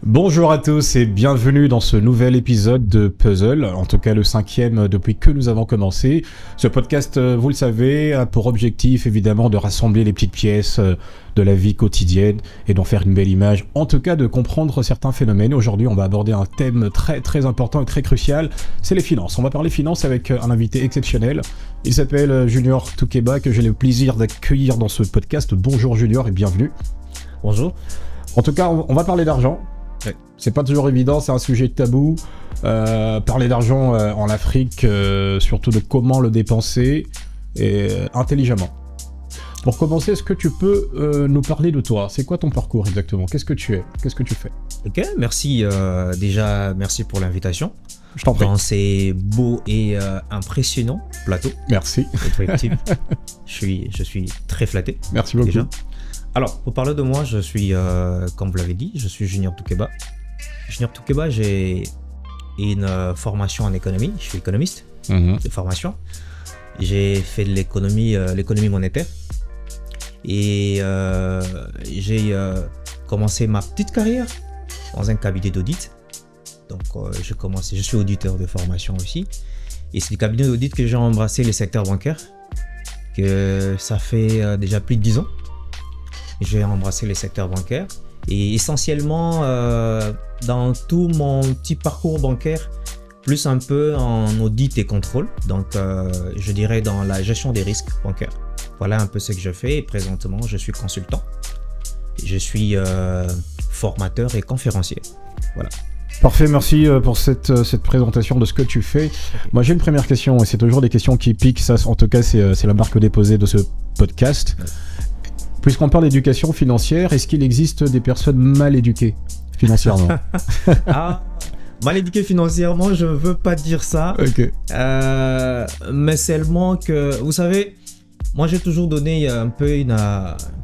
Bonjour à tous et bienvenue dans ce nouvel épisode de Puzzle, en tout cas le 5e depuis que nous avons commencé. Ce podcast, vous le savez, a pour objectif évidemment de rassembler les petites pièces de la vie quotidienne et d'en faire une belle image, en tout cas de comprendre certains phénomènes. Aujourd'hui, on va aborder un thème très important et très crucial, c'est les finances. On va parler finances avec un invité exceptionnel. Il s'appelle Junior Toukeba, que j'ai le plaisir d'accueillir dans ce podcast. Bonjour Junior et bienvenue. Bonjour. En tout cas, on va parler d'argent. Ouais. C'est pas toujours évident, c'est un sujet tabou. Parler d'argent en Afrique, surtout de comment le dépenser et intelligemment. Pour commencer, est-ce que tu peux nous parler de toi? C'est quoi ton parcours exactement? Qu'est-ce que tu es? Qu'est-ce que tu fais? Ok, merci. Déjà, merci pour l'invitation. Je t'en prie. Dans ces beaux et impressionnants plateaux. Merci. Je suis très flatté. Merci beaucoup. Déjà. Alors, pour parler de moi, je suis, comme vous l'avez dit, je suis Junior Toukeba. Junior Toukeba, j'ai une formation en économie. Je suis économiste de formation. J'ai fait de l'économie monétaire. Et j'ai commencé ma petite carrière dans un cabinet d'audit. Donc, je suis auditeur de formation aussi. Et c'est le cabinet d'audit que j'ai embrassé le secteur bancaire. Que ça fait déjà plus de 10 ans. J'ai embrassé les secteurs bancaires et essentiellement dans tout mon petit parcours bancaire, plus un peu en audit et contrôle, donc je dirais dans la gestion des risques bancaires. Voilà un peu ce que je fais et présentement je suis consultant, je suis formateur et conférencier. Voilà. Parfait, merci pour cette présentation de ce que tu fais. Okay. Moi j'ai une première question et c'est toujours des questions qui piquent, ça en tout cas c'est la marque déposée de ce podcast. Ouais. Puisqu'on parle d'éducation financière, est-ce qu'il existe des personnes mal éduquées financièrement? Mal éduquées financièrement, je ne veux pas dire ça. Okay. Mais seulement que, vous savez, moi j'ai toujours donné un peu une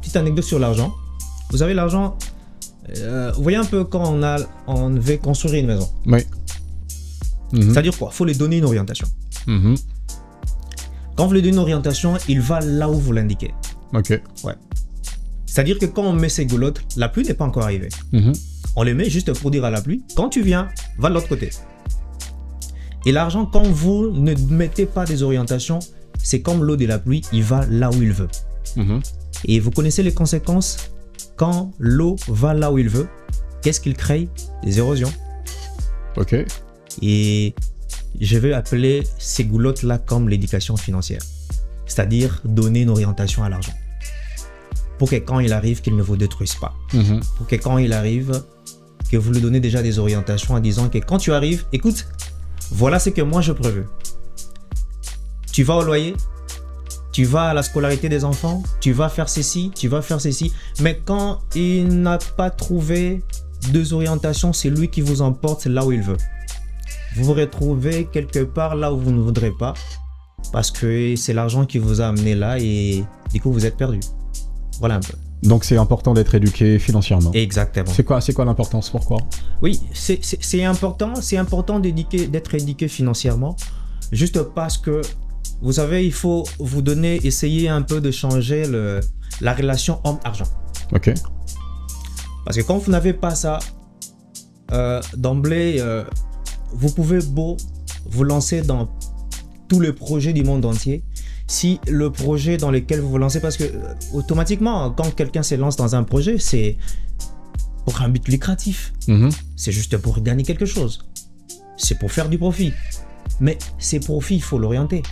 petite anecdote sur l'argent. Vous savez, l'argent, vous voyez un peu quand on veut construire une maison. Oui. C'est-à-dire quoi? Il faut lui donner une orientation. Quand vous lui donnez une orientation, il va là où vous l'indiquez. Ok. Ouais. C'est-à-dire que quand on met ses goulottes, la pluie n'est pas encore arrivée. On les met juste pour dire à la pluie, quand tu viens, va de l'autre côté. Et l'argent, quand vous ne mettez pas des orientations, c'est comme l'eau de la pluie, il va là où il veut. Et vous connaissez les conséquences quand l'eau va là où il veut. Qu'est-ce qu'il crée? Des érosions. Ok. Et je vais appeler ces goulottes-là comme l'éducation financière. C'est-à-dire donner une orientation à l'argent. Pour que quand il arrive, qu'il ne vous détruise pas. Pour que quand il arrive, que vous lui donnez déjà des orientations en disant que quand tu arrives, écoute, voilà ce que moi je prévois. Tu vas au loyer, tu vas à la scolarité des enfants, tu vas faire ceci, tu vas faire ceci. Mais quand il n'a pas trouvé deux orientations, c'est lui qui vous emporte là où il veut. Vous vous retrouvez quelque part là où vous ne voudrez pas parce que c'est l'argent qui vous a amené là et du coup vous êtes perdu. Voilà un peu. Donc c'est important d'être éduqué financièrement. Exactement. C'est quoi l'importance? Pourquoi? Oui, c'est important d'être éduqué financièrement, juste parce que, vous savez, il faut vous essayer un peu de changer la relation homme-argent. Ok. Parce que quand vous n'avez pas ça, d'emblée, vous pouvez vous lancer dans tous les projets du monde entier. Si le projet dans lequel vous vous lancez, parce que automatiquement, quand quelqu'un se lance dans un projet, c'est pour un but lucratif. C'est juste pour gagner quelque chose. C'est pour faire du profit. Mais ces profits, il faut l'orienter.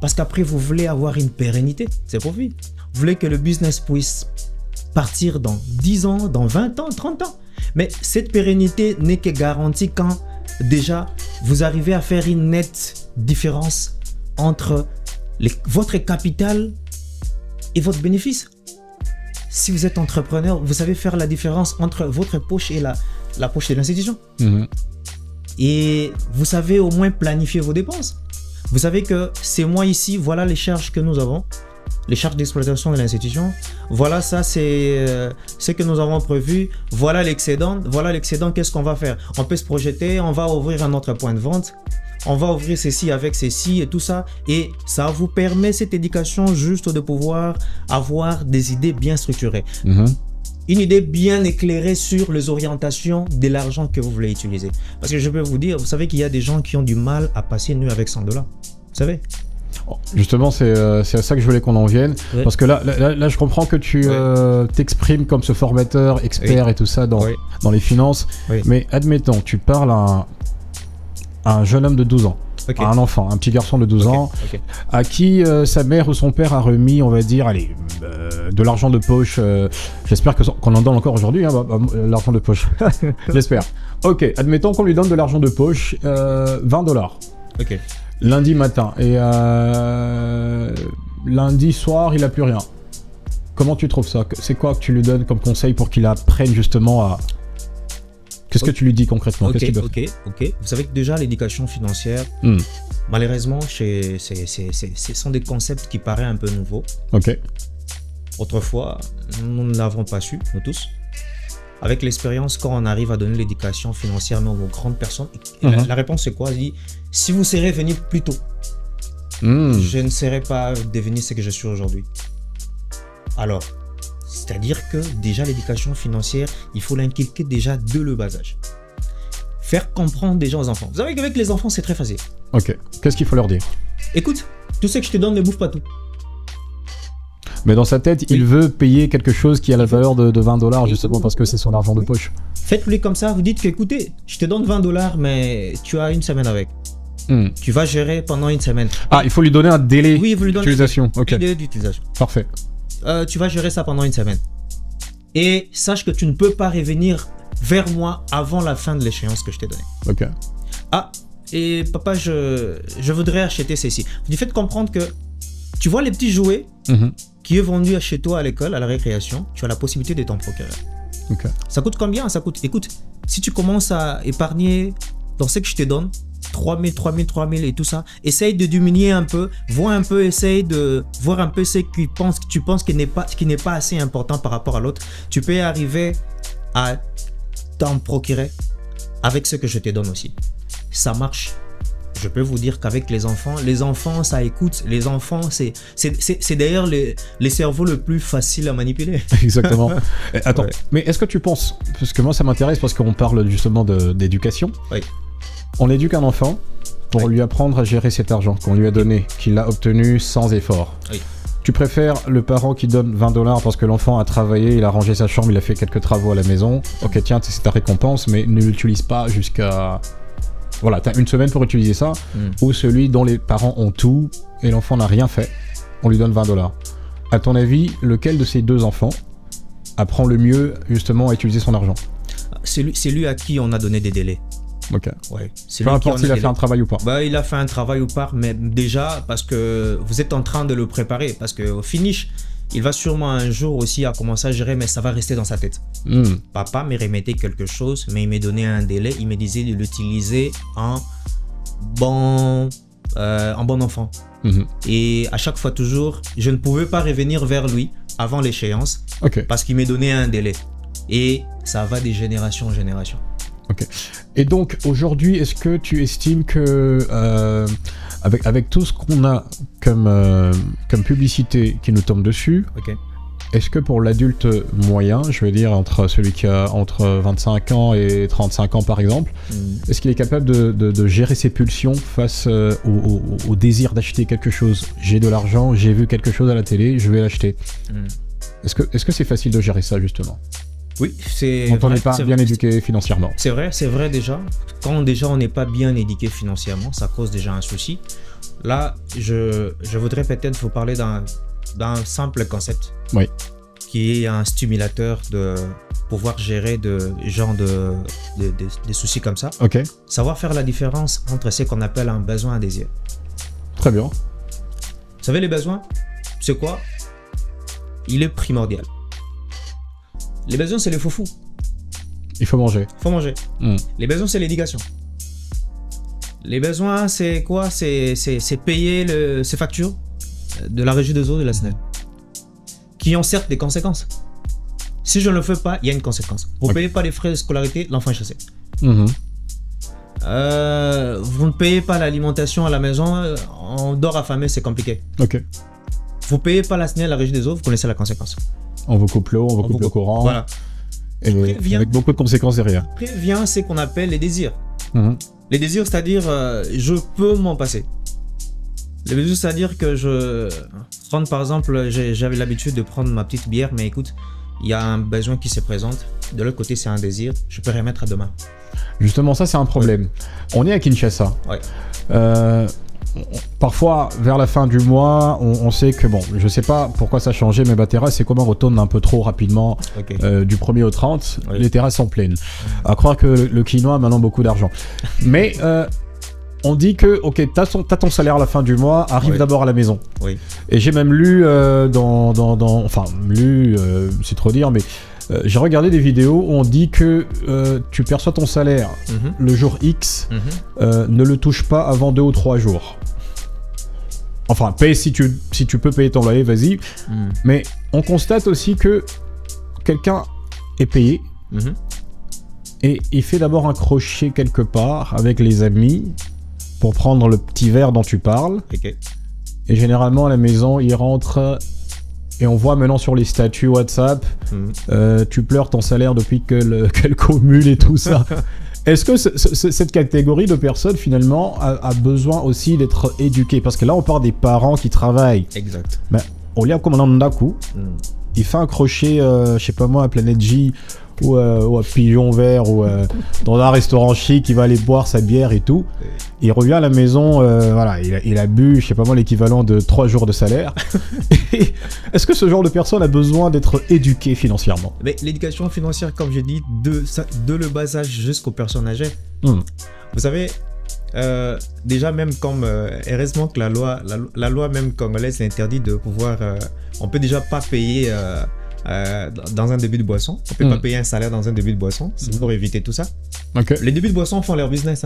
Parce qu'après, vous voulez avoir une pérennité, ces profits. Vous voulez que le business puisse partir dans 10 ans, dans 20 ans, 30 ans. Mais cette pérennité n'est que garantie quand déjà vous arrivez à faire une nette différence entre votre capital et votre bénéfice. Si vous êtes entrepreneur, vous savez faire la différence entre votre poche et la poche de l'institution. Et vous savez au moins planifier vos dépenses. Vous savez que ces mois ici, voilà les charges que nous avons, les charges d'exploitation de l'institution. Voilà, ça c'est ce que nous avons prévu. Voilà l'excédent, qu'est-ce qu'on va faire? On peut se projeter, on va ouvrir un autre point de vente. On va ouvrir ceci avec ceci et tout ça. Et ça vous permet cette éducation juste de pouvoir avoir des idées bien structurées. une idée bien éclairée sur les orientations de l'argent que vous voulez utiliser. Parce que je peux vous dire, vous savez qu'il y a des gens qui ont du mal à passer une nuit avec 100 $. Vous savez? Justement, c'est à ça que je voulais qu'on en vienne. Ouais. Parce que là, je comprends que tu t'exprimes comme ce formateur, expert et tout ça dans les finances. Oui. Mais admettons, tu parles à un jeune homme de 12 ans. Ok. À un enfant, un petit garçon de 12 ans, Ok. à qui sa mère ou son père a remis, on va dire, allez, de l'argent de poche. J'espère qu'on en donne encore aujourd'hui, hein, l'argent de poche. J'espère. Ok, admettons qu'on lui donne de l'argent de poche, 20 $. Ok. Lundi matin. Et lundi soir, il n'a plus rien. Comment tu trouves ça? C'est quoi que tu lui donnes comme conseil pour qu'il apprenne justement à... Qu'est-ce que tu lui dis concrètement? Qu'est-ce qu'il doit faire? Ok. Vous savez que déjà, l'éducation financière, malheureusement, ce sont des concepts qui paraissent un peu nouveaux. Ok. Autrefois, nous ne l'avons pas su, nous tous. Avec l'expérience, quand on arrive à donner l'éducation financière même aux grandes personnes, la réponse c'est quoi? Elle dit, si vous serez venu plus tôt, je ne serais pas devenu ce que je suis aujourd'hui. Alors, c'est-à-dire que déjà l'éducation financière, il faut l'inculquer déjà de le bas âge. Faire comprendre déjà aux enfants. Vous savez qu'avec les enfants, c'est très facile. Ok. Qu'est-ce qu'il faut leur dire? Écoute, tout ce que je te donne ne bouffe pas tout. Mais dans sa tête, il veut payer quelque chose qui a la valeur de 20 $ justement parce que c'est son argent de poche. Faites-lui comme ça, vous dites que, écoutez, je te donne 20 $, mais tu as une semaine avec. Tu vas gérer pendant une semaine. Ah, il faut lui donner un délai d'utilisation. Ok. Délai d'utilisation. Parfait. Tu vas gérer ça pendant une semaine. Et sache que tu ne peux pas revenir vers moi avant la fin de l'échéance que je t'ai donnée. Ok. Ah, et papa, je voudrais acheter ceci. Vous lui faites comprendre que tu vois les petits jouets qui est vendu chez toi à l'école, à la récréation, tu as la possibilité de t'en procurer. Ok. Ça coûte combien? Ça coûte, écoute, si tu commences à épargner dans ce que je te donne, 3000 et tout ça, essaye de diminuer un peu, vois un peu, essaye de voir un peu ce que tu penses qui n'est pas assez important par rapport à l'autre. Tu peux arriver à t'en procurer avec ce que je te donne aussi. Ça marche. Je peux vous dire qu'avec les enfants ça écoute. Les enfants, c'est d'ailleurs les cerveaux le plus facile à manipuler. Exactement. Attends, mais est-ce que tu penses, parce que moi ça m'intéresse parce qu'on parle justement d'éducation. Oui. On éduque un enfant pour lui apprendre à gérer cet argent qu'on lui a donné, qu'il a obtenu sans effort. Oui. Tu préfères le parent qui donne 20 $ parce que l'enfant a travaillé, il a rangé sa chambre, il a fait quelques travaux à la maison. Ok, tiens, c'est ta récompense, mais ne l'utilise pas jusqu'à... Voilà, t'as une semaine pour utiliser ça. Ou celui dont les parents ont tout et l'enfant n'a rien fait, on lui donne 20 $. À ton avis, lequel de ces deux enfants apprend le mieux justement à utiliser son argent? C'est lui à qui on a donné des délais. Ok. Ouais. Peu importe s'il a fait un travail ou pas. Bah, il a fait un travail ou pas, mais déjà parce que vous êtes en train de le préparer, parce qu'au finish, il va sûrement un jour aussi à commencer à gérer, mais ça va rester dans sa tête. Papa me remettait quelque chose, mais il me donnait un délai, il me disait de l'utiliser en bon enfant. Et à chaque fois toujours, je ne pouvais pas revenir vers lui avant l'échéance, parce qu'il me donnait un délai. Et ça va de génération en génération. Ok. Et donc aujourd'hui, est-ce que tu estimes que avec tout ce qu'on a comme publicité qui nous tombe dessus, est-ce que pour l'adulte moyen, je veux dire entre celui qui a entre 25 ans et 35 ans par exemple, est-ce qu'il est capable de gérer ses pulsions face au désir d'acheter quelque chose? J'ai de l'argent, j'ai vu quelque chose à la télé, je vais l'acheter. Est-ce que c'est facile de gérer ça justement? Oui, c'est quand on n'est pas bien éduqué financièrement. C'est vrai déjà. Quand déjà on n'est pas bien éduqué financièrement, ça cause déjà un souci. Là, je voudrais peut-être vous parler d'un simple concept. Oui. Qui est un stimulateur de pouvoir gérer des soucis comme ça. Ok. Savoir faire la différence entre ce qu'on appelle un besoin et un désir. Très bien. Vous savez les besoins, c'est quoi? Il est primordial. Les besoins, c'est le foufou. Il faut manger. Il faut manger. Les besoins, c'est l'éducation. Les besoins, c'est quoi? C'est payer ces factures de la régie des eaux de la SNEL. Qui ont certes des conséquences. Si je ne le fais pas, il y a une conséquence. Vous ne payez pas les frais de scolarité, l'enfant est chassé. Vous ne payez pas l'alimentation à la maison, on dort affamé, c'est compliqué. Ok. Vous ne payez pas la SNEL, la régie des eaux, vous connaissez la conséquence. On vous coupe l'eau, on vous coupe le courant. Voilà. Et avec beaucoup de conséquences derrière. Après vient ce qu'on appelle les désirs. Mhm. Les désirs, c'est-à-dire, je peux m'en passer. Les désirs, c'est-à-dire que par exemple, j'avais l'habitude de prendre ma petite bière, mais écoute, il y a un besoin qui se présente. De l'autre côté, c'est un désir. Je peux remettre à demain. Justement, ça, c'est un problème. On est à Kinshasa. Ouais. Parfois, vers la fin du mois, on sait que, bon, je sais pas pourquoi ça a changé, mais terrasse, c'est comme on retourne un peu trop rapidement du 1er au 30, les terrasses sont pleines. À croire que le quinoa a maintenant beaucoup d'argent. Mais on dit que, ok, t'as ton salaire à la fin du mois, arrive d'abord à la maison. Oui. Et j'ai même lu c'est trop dire, mais j'ai regardé des vidéos où on dit que tu perçois ton salaire le jour X, ne le touche pas avant 2 ou 3 jours. Enfin, paye si tu peux payer ton loyer, vas-y. Mais on constate aussi que quelqu'un est payé et il fait d'abord un crochet quelque part avec les amis pour prendre le petit verre dont tu parles. Okay. Et généralement à la maison, il rentre et on voit maintenant sur les statuts WhatsApp, tu pleures ton salaire depuis qu'elle cumule et tout ça. Est-ce que cette catégorie de personnes finalement a besoin aussi d'être éduquée? Parce que là on parle des parents qui travaillent. Exact. Ben, au lieu comme on Ndaku, il fait un crochet, je sais pas moi, à Planète J ou à Pigeon Vert ou dans un restaurant chic, il va aller boire sa bière et tout. Il revient à la maison, voilà, il a bu, je sais pas moi, l'équivalent de 3 jours de salaire. Est-ce que ce genre de personne a besoin d'être éduqué financièrement? Mais l'éducation financière, comme j'ai dit, de le bas âge jusqu'aux personnes âgées. Vous savez, déjà même comme heureusement que la loi même congolaise interdit de pouvoir, on peut déjà pas payer dans un débit de boisson. On peut pas payer un salaire dans un débit de boisson. C'est pour éviter tout ça. Okay. Les débits de boisson font leur business.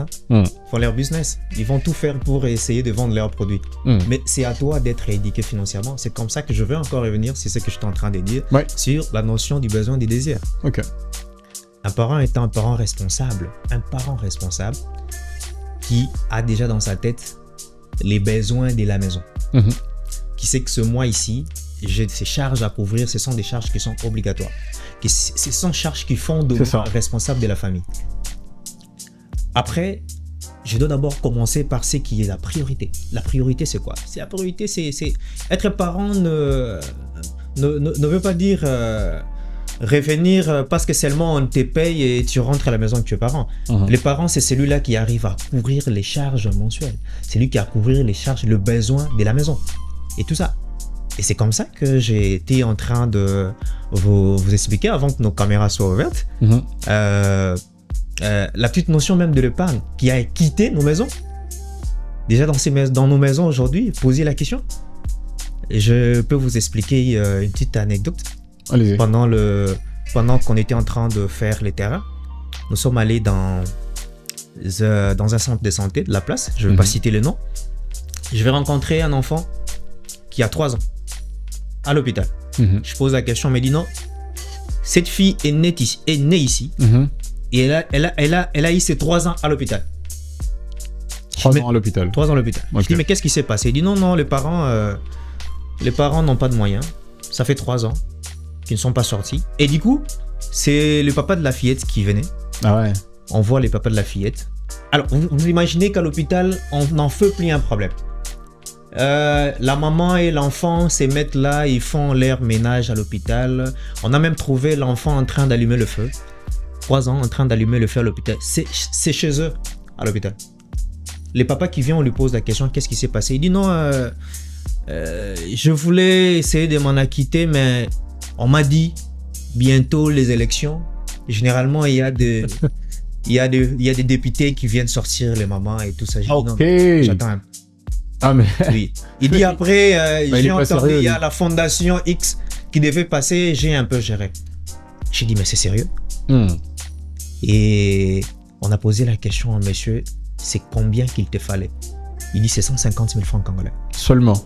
Font leur business. Ils vont tout faire pour essayer de vendre leurs produits. Mais c'est à toi d'être éduqué financièrement. C'est comme ça que je veux encore revenir sur ce que je suis en train de dire sur la notion du besoin du désir. Okay. Un parent étant un parent responsable qui a déjà dans sa tête les besoins de la maison. Qui sait que ce mois ici, j'ai ces charges à couvrir, ce sont des charges qui sont obligatoires. Ce sont des charges qui font de moi responsable de la famille. Après, je dois d'abord commencer par ce qui est la priorité. La priorité, c'est quoi? La priorité, c'est être parent ne veut pas dire revenir parce que seulement on te paye et tu rentres à la maison que tu es parent. Les parents, c'est celui-là qui arrive à couvrir les charges mensuelles. C'est lui qui a à couvrir les charges, le besoin de la maison. Et tout ça. Et c'est comme ça que j'ai été en train de vous expliquer avant que nos caméras soient ouvertes. La petite notion même de l'épargne qui a quitté nos maisons. Déjà dans nos maisons aujourd'hui, posez la question. Et je peux vous expliquer une petite anecdote. Allez-y. Pendant qu'on était en train de faire les terrains, nous sommes allés dans un centre de santé de la place. Je ne vais pas citer le nom. Je vais rencontrer un enfant qui a 3 ans à l'hôpital. Je pose la question, mais dis non, cette fille est née ici et elle a eu ses 3 ans à l'hôpital. 3 ans à l'hôpital. 3 ans à l'hôpital. Okay. Je dis, mais qu'est-ce qui s'est passé? Il dit non, les parents n'ont pas de moyens. Ça fait 3 ans qu'ils ne sont pas sortis. Et du coup, c'est le papa de la fillette qui venait. Ah ouais. On voit les papas de la fillette. Alors, vous imaginez qu'à l'hôpital, on n'en fait plus un problème. La maman et l'enfant se mettent là, ils font leur ménage à l'hôpital. On a même trouvé l'enfant en train d'allumer le feu. 3 ans en train d'allumer le feu à l'hôpital. C'est chez eux à l'hôpital. Les papas qui viennent, on lui pose la question, qu'est-ce qui s'est passé? Il dit non, je voulais essayer de m'en acquitter, mais on m'a dit bientôt les élections. Généralement, il y a des députés qui viennent sortir les mamans et tout ça. J'ai dit non, j'attends un peu. Ah mais... Oui. Il dit après, j'ai entendu, il y a la fondation X qui devait passer, j'ai un peu géré. J'ai dit, mais c'est sérieux? Et on a posé la question à monsieur, c'est combien qu'il te fallait? Il dit, c'est 150 000 francs congolais. Seulement?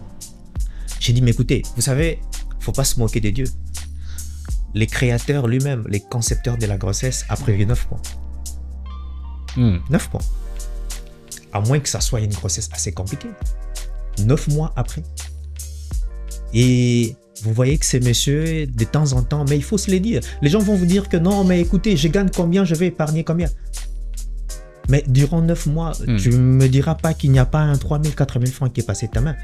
J'ai dit, mais écoutez, vous savez, faut pas se moquer de Dieu. Les créateurs lui-même, les concepteurs de la grossesse, a prévu 9 mois. 9 mois. À moins que ça soit une grossesse assez compliquée. 9 mois après. Et vous voyez que ces messieurs, de temps en temps, mais il faut se les dire. Les gens vont vous dire que non, mais écoutez, je gagne combien, je vais épargner combien. Mais durant 9 mois, tu ne me diras pas qu'il n'y a pas un 3 000, 4 000 francs qui est passé de ta main.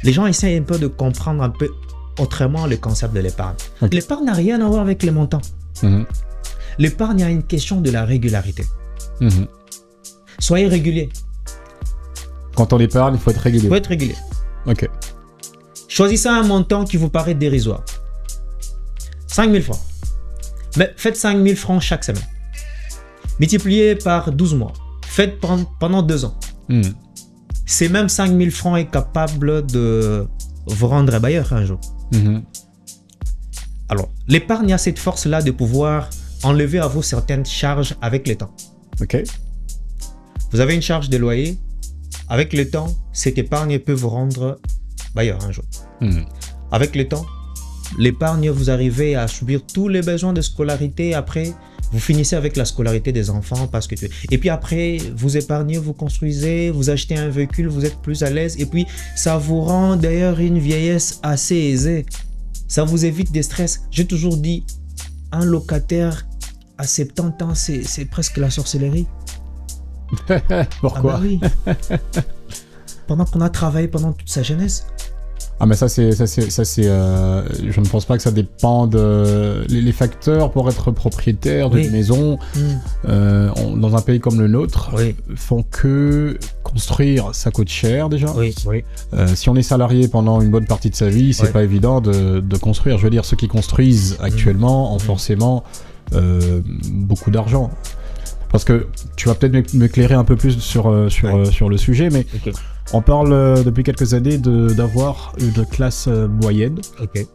Les gens essayent un peu de comprendre un peu autrement le concept de l'épargne. Okay. L'épargne n'a rien à voir avec les montants. L'épargne a une question de la régularité. Soyez régulier. Quand on épargne, il faut être régulier. Il faut être régulier. Ok. Choisissez un montant qui vous paraît dérisoire. 5 000 francs. Mais faites 5 000 francs chaque semaine. Multiplié par 12 mois. Faites pendant 2 ans. Ces mêmes 5 000 francs est capable de vous rendre bailleur un jour. Alors, l'épargne a cette force-là de pouvoir enlever à vous certaines charges avec le temps. Ok. Vous avez une charge de loyer. Avec le temps, cette épargne peut vous rendre bailleur un jour. Avec le temps, l'épargne, vous arrivez à subir tous les besoins de scolarité. Après, vous finissez avec la scolarité des enfants parce que et puis après, vous épargnez, vous construisez, vous achetez un véhicule, vous êtes plus à l'aise. Et puis, ça vous rend d'ailleurs une vieillesse assez aisée. Ça vous évite des stress. J'ai toujours dit, un locataire à 70 ans, c'est presque la sorcellerie. Pourquoi? Ah bah oui. Pendant qu'on a travaillé pendant toute sa jeunesse. Ah mais ça c'est je ne pense pas que ça dépende les facteurs pour être propriétaire d'une maison dans un pays comme le nôtre font que construire ça coûte cher déjà. Si on est salarié pendant une bonne partie de sa vie, c'est pas évident de construire. Je veux dire, ceux qui construisent actuellement ont forcément beaucoup d'argent. Parce que tu vas peut-être m'éclairer un peu plus sur le sujet, mais on parle depuis quelques années d'avoir une classe moyenne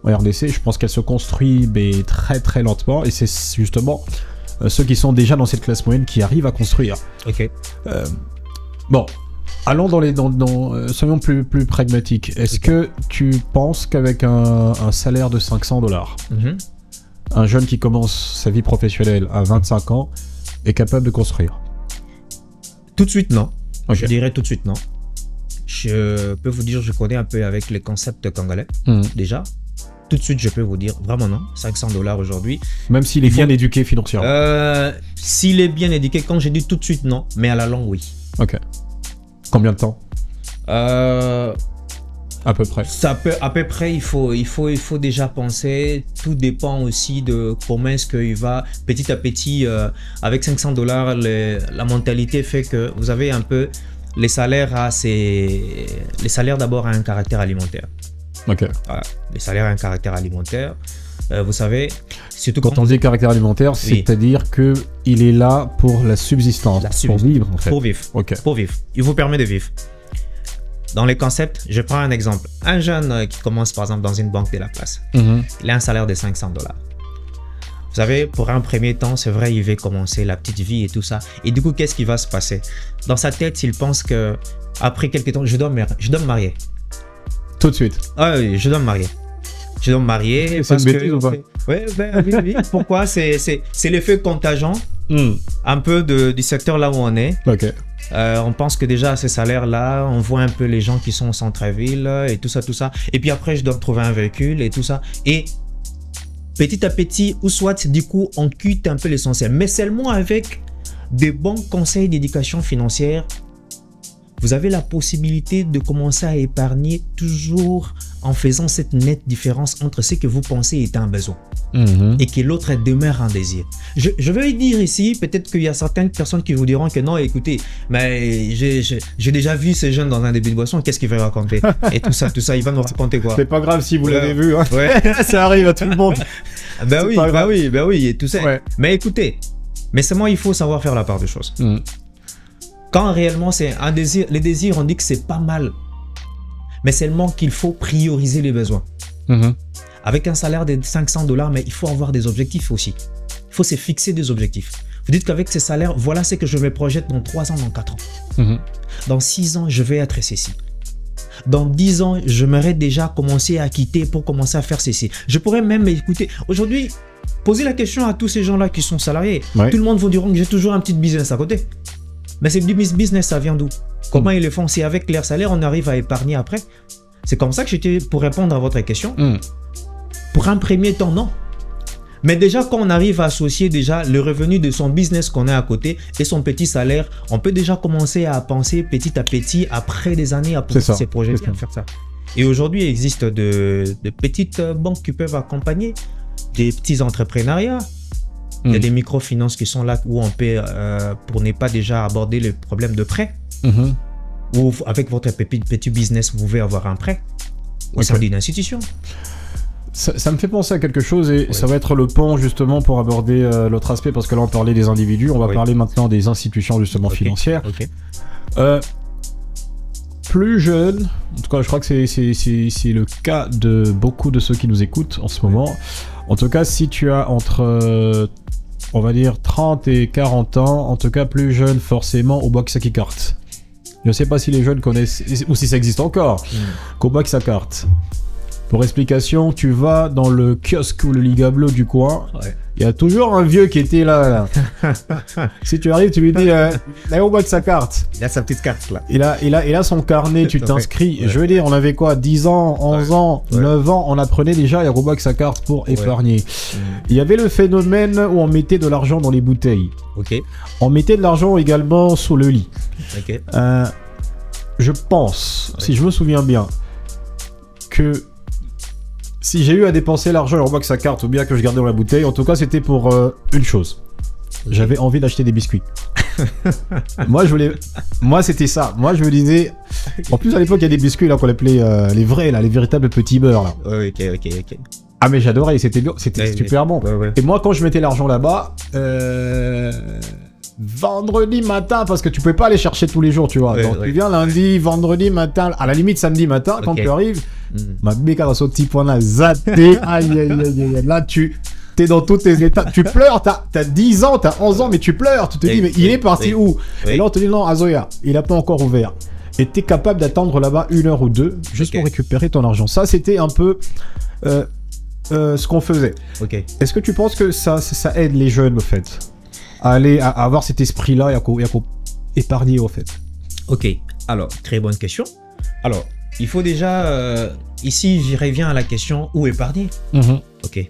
en RDC. Je pense qu'elle se construit mais très très lentement, et c'est justement ceux qui sont déjà dans cette classe moyenne qui arrivent à construire. Bon, allons soyons plus pragmatiques. Est-ce que tu penses qu'avec un salaire de $500, un jeune qui commence sa vie professionnelle à 25 ans est capable de construire? Tout de suite, non. Je dirais tout de suite, non. Je peux vous dire, je connais un peu avec les concepts congolais, déjà. Tout de suite, je peux vous dire, vraiment non. $500 aujourd'hui. Même s'il est bien éduqué financièrement. S'il est bien éduqué, quand j'ai dit tout de suite, non. Mais à la longue, oui. Ok. Combien de temps? À peu près. À peu près, il faut déjà penser. Tout dépend aussi de comment est-ce qu'il va petit à petit. Avec $500, la mentalité fait que vous avez un peu les salaires d'abord à un caractère alimentaire. Ok. Voilà. Les salaires à un caractère alimentaire. Vous savez, surtout quand on dit caractère alimentaire, c'est-à-dire que il est là pour la subsistance, pour vivre en fait. Pour vivre. Pour vivre. Il vous permet de vivre. Dans les concepts, je prends un exemple. Un jeune qui commence par exemple dans une banque de la place, il a un salaire de $500. Vous savez, pour un premier temps, c'est vrai, il va commencer la petite vie et tout ça. Et du coup, qu'est-ce qui va se passer? Dans sa tête, il pense que après quelques temps, je dois me marier. Tout de suite? Ah oui, je dois me marier. Je dois me marier. C'est une bêtise ou pas? Oui. Pourquoi? C'est l'effet contagion un peu du secteur là où on est. Ok. On pense que déjà à ces salaires-là, on voit un peu les gens qui sont au centre-ville et tout ça. Et puis après, je dois trouver un véhicule et tout ça. Et petit à petit, ou soit du coup, on quitte un peu l'essentiel. Mais seulement avec des bons conseils d'éducation financière, vous avez la possibilité de commencer à épargner toujours en faisant cette nette différence entre ce que vous pensez est un besoin et que l'autre demeure un désir. Je veux dire ici, peut-être qu'il y a certaines personnes qui vous diront que non, écoutez, mais j'ai déjà vu ces jeunes dans un début de boisson, qu'est-ce qu'il va raconter? Et tout ça, il va nous raconter quoi? C'est pas grave si vous l'avez vu, hein. Ça arrive à tout le monde. Bah oui, et tout ça. Mais écoutez, mais seulement il faut savoir faire la part des choses. Quand réellement c'est un désir, les désirs on dit que c'est pas mal, mais seulement qu'il faut prioriser les besoins. Avec un salaire de $500, mais il faut avoir des objectifs aussi. Il faut se fixer des objectifs. Vous dites qu'avec ces salaires, voilà ce que je me projette dans 3 ans, dans 4 ans. Dans 6 ans, je vais être ceci. Dans 10 ans, j'aimerais déjà commencer à quitter pour commencer à faire ceci. Je pourrais même écouter. Aujourd'hui, poser la question à tous ces gens-là qui sont salariés. Tout le monde vous diront que j'ai toujours un petit business à côté. Mais ces business, ça vient d'où? Comment ils le font? Si avec leur salaire, on arrive à épargner après? C'est comme ça que j'étais, pour répondre à votre question, Mm. pour un premier temps, non. Mais déjà, quand on arrive à associer déjà le revenu de son business qu'on a à côté et son petit salaire, on peut déjà commencer à penser petit à petit, après des années, à C'est ça. ces projets, C'est ça. à faire ça. Et aujourd'hui, il existe de petites banques qui peuvent accompagner des petits entrepreneuriats. Il y a Mm. des microfinances qui sont là où on peut, pour ne pas déjà aborder le problème de prêt, Mhm. ou avec votre petit business, vous pouvez avoir un prêt au sein Ok. d'une institution. Ça me fait penser à quelque chose et Ouais. ça va être le pont justement pour aborder l'autre aspect parce que là on parlait des individus, on va Oui. parler maintenant des institutions justement Ok. financières. Ok. Plus jeune, en tout cas je crois que c'est le cas de beaucoup de ceux qui nous écoutent en ce moment. En tout cas si tu as entre on va dire 30 et 40 ans, en tout cas plus jeune forcément au box à carte. Je ne sais pas si les jeunes connaissent ou si ça existe encore. Qu'au box à carte. Pour explication, tu vas dans le kiosque ou le Ligablo du coin, Ouais. il y a toujours un vieux qui était là. Si tu arrives, tu lui dis là au box sa carte. Il a sa petite carte là. Il a son carnet, tu Ouais. t'inscris. Ouais. Je veux dire, on avait quoi 10 ans, 11 ans, Ouais. 9 ans, on apprenait déjà à Robox sa carte pour Ouais. épargner. Il y avait le phénomène où on mettait de l'argent dans les bouteilles. Ok. On mettait de l'argent également sous le lit. Ok. Je pense, si je me souviens bien, que si j'ai eu à dépenser l'argent en Robox sa carte ou bien que je gardais dans la bouteille, en tout cas c'était pour une chose. J'avais envie d'acheter des biscuits. Moi c'était ça. Moi je me disais, en plus à l'époque il y a des biscuits là qu'on appelait les vrais là, les véritables petits beurres là. Ouais, ok. Ah mais j'adorais, c'était bien, c'était Ouais, super bon. Ouais. Et moi quand je mettais l'argent là-bas, vendredi matin, parce que tu peux pas aller chercher tous les jours, tu vois. Ouais, Donc ouais. tu viens lundi, vendredi matin, à la limite samedi matin, quand Ok. tu arrives, Mm. ma béca dans ce petit point là, zaté, aïe. Là t'es dans tous tes états, tu pleures, t'as 10 ans, t'as 11 ans, mais tu pleures, tu te dis, Oui, mais il oui, est parti oui. où? Oui. Et là on te dit, non, Azoya, il a pas encore ouvert. Et t'es capable d'attendre là-bas 1 heure ou 2, juste Ok. pour récupérer ton argent. Ça, c'était un peu ce qu'on faisait. Ok. Est-ce que tu penses que ça aide les jeunes, au fait, à aller à avoir cet esprit-là et à épargner, au fait? Ok. Alors, très bonne question. Alors, il faut déjà... ici, j'y reviens à la question où épargner. Ok.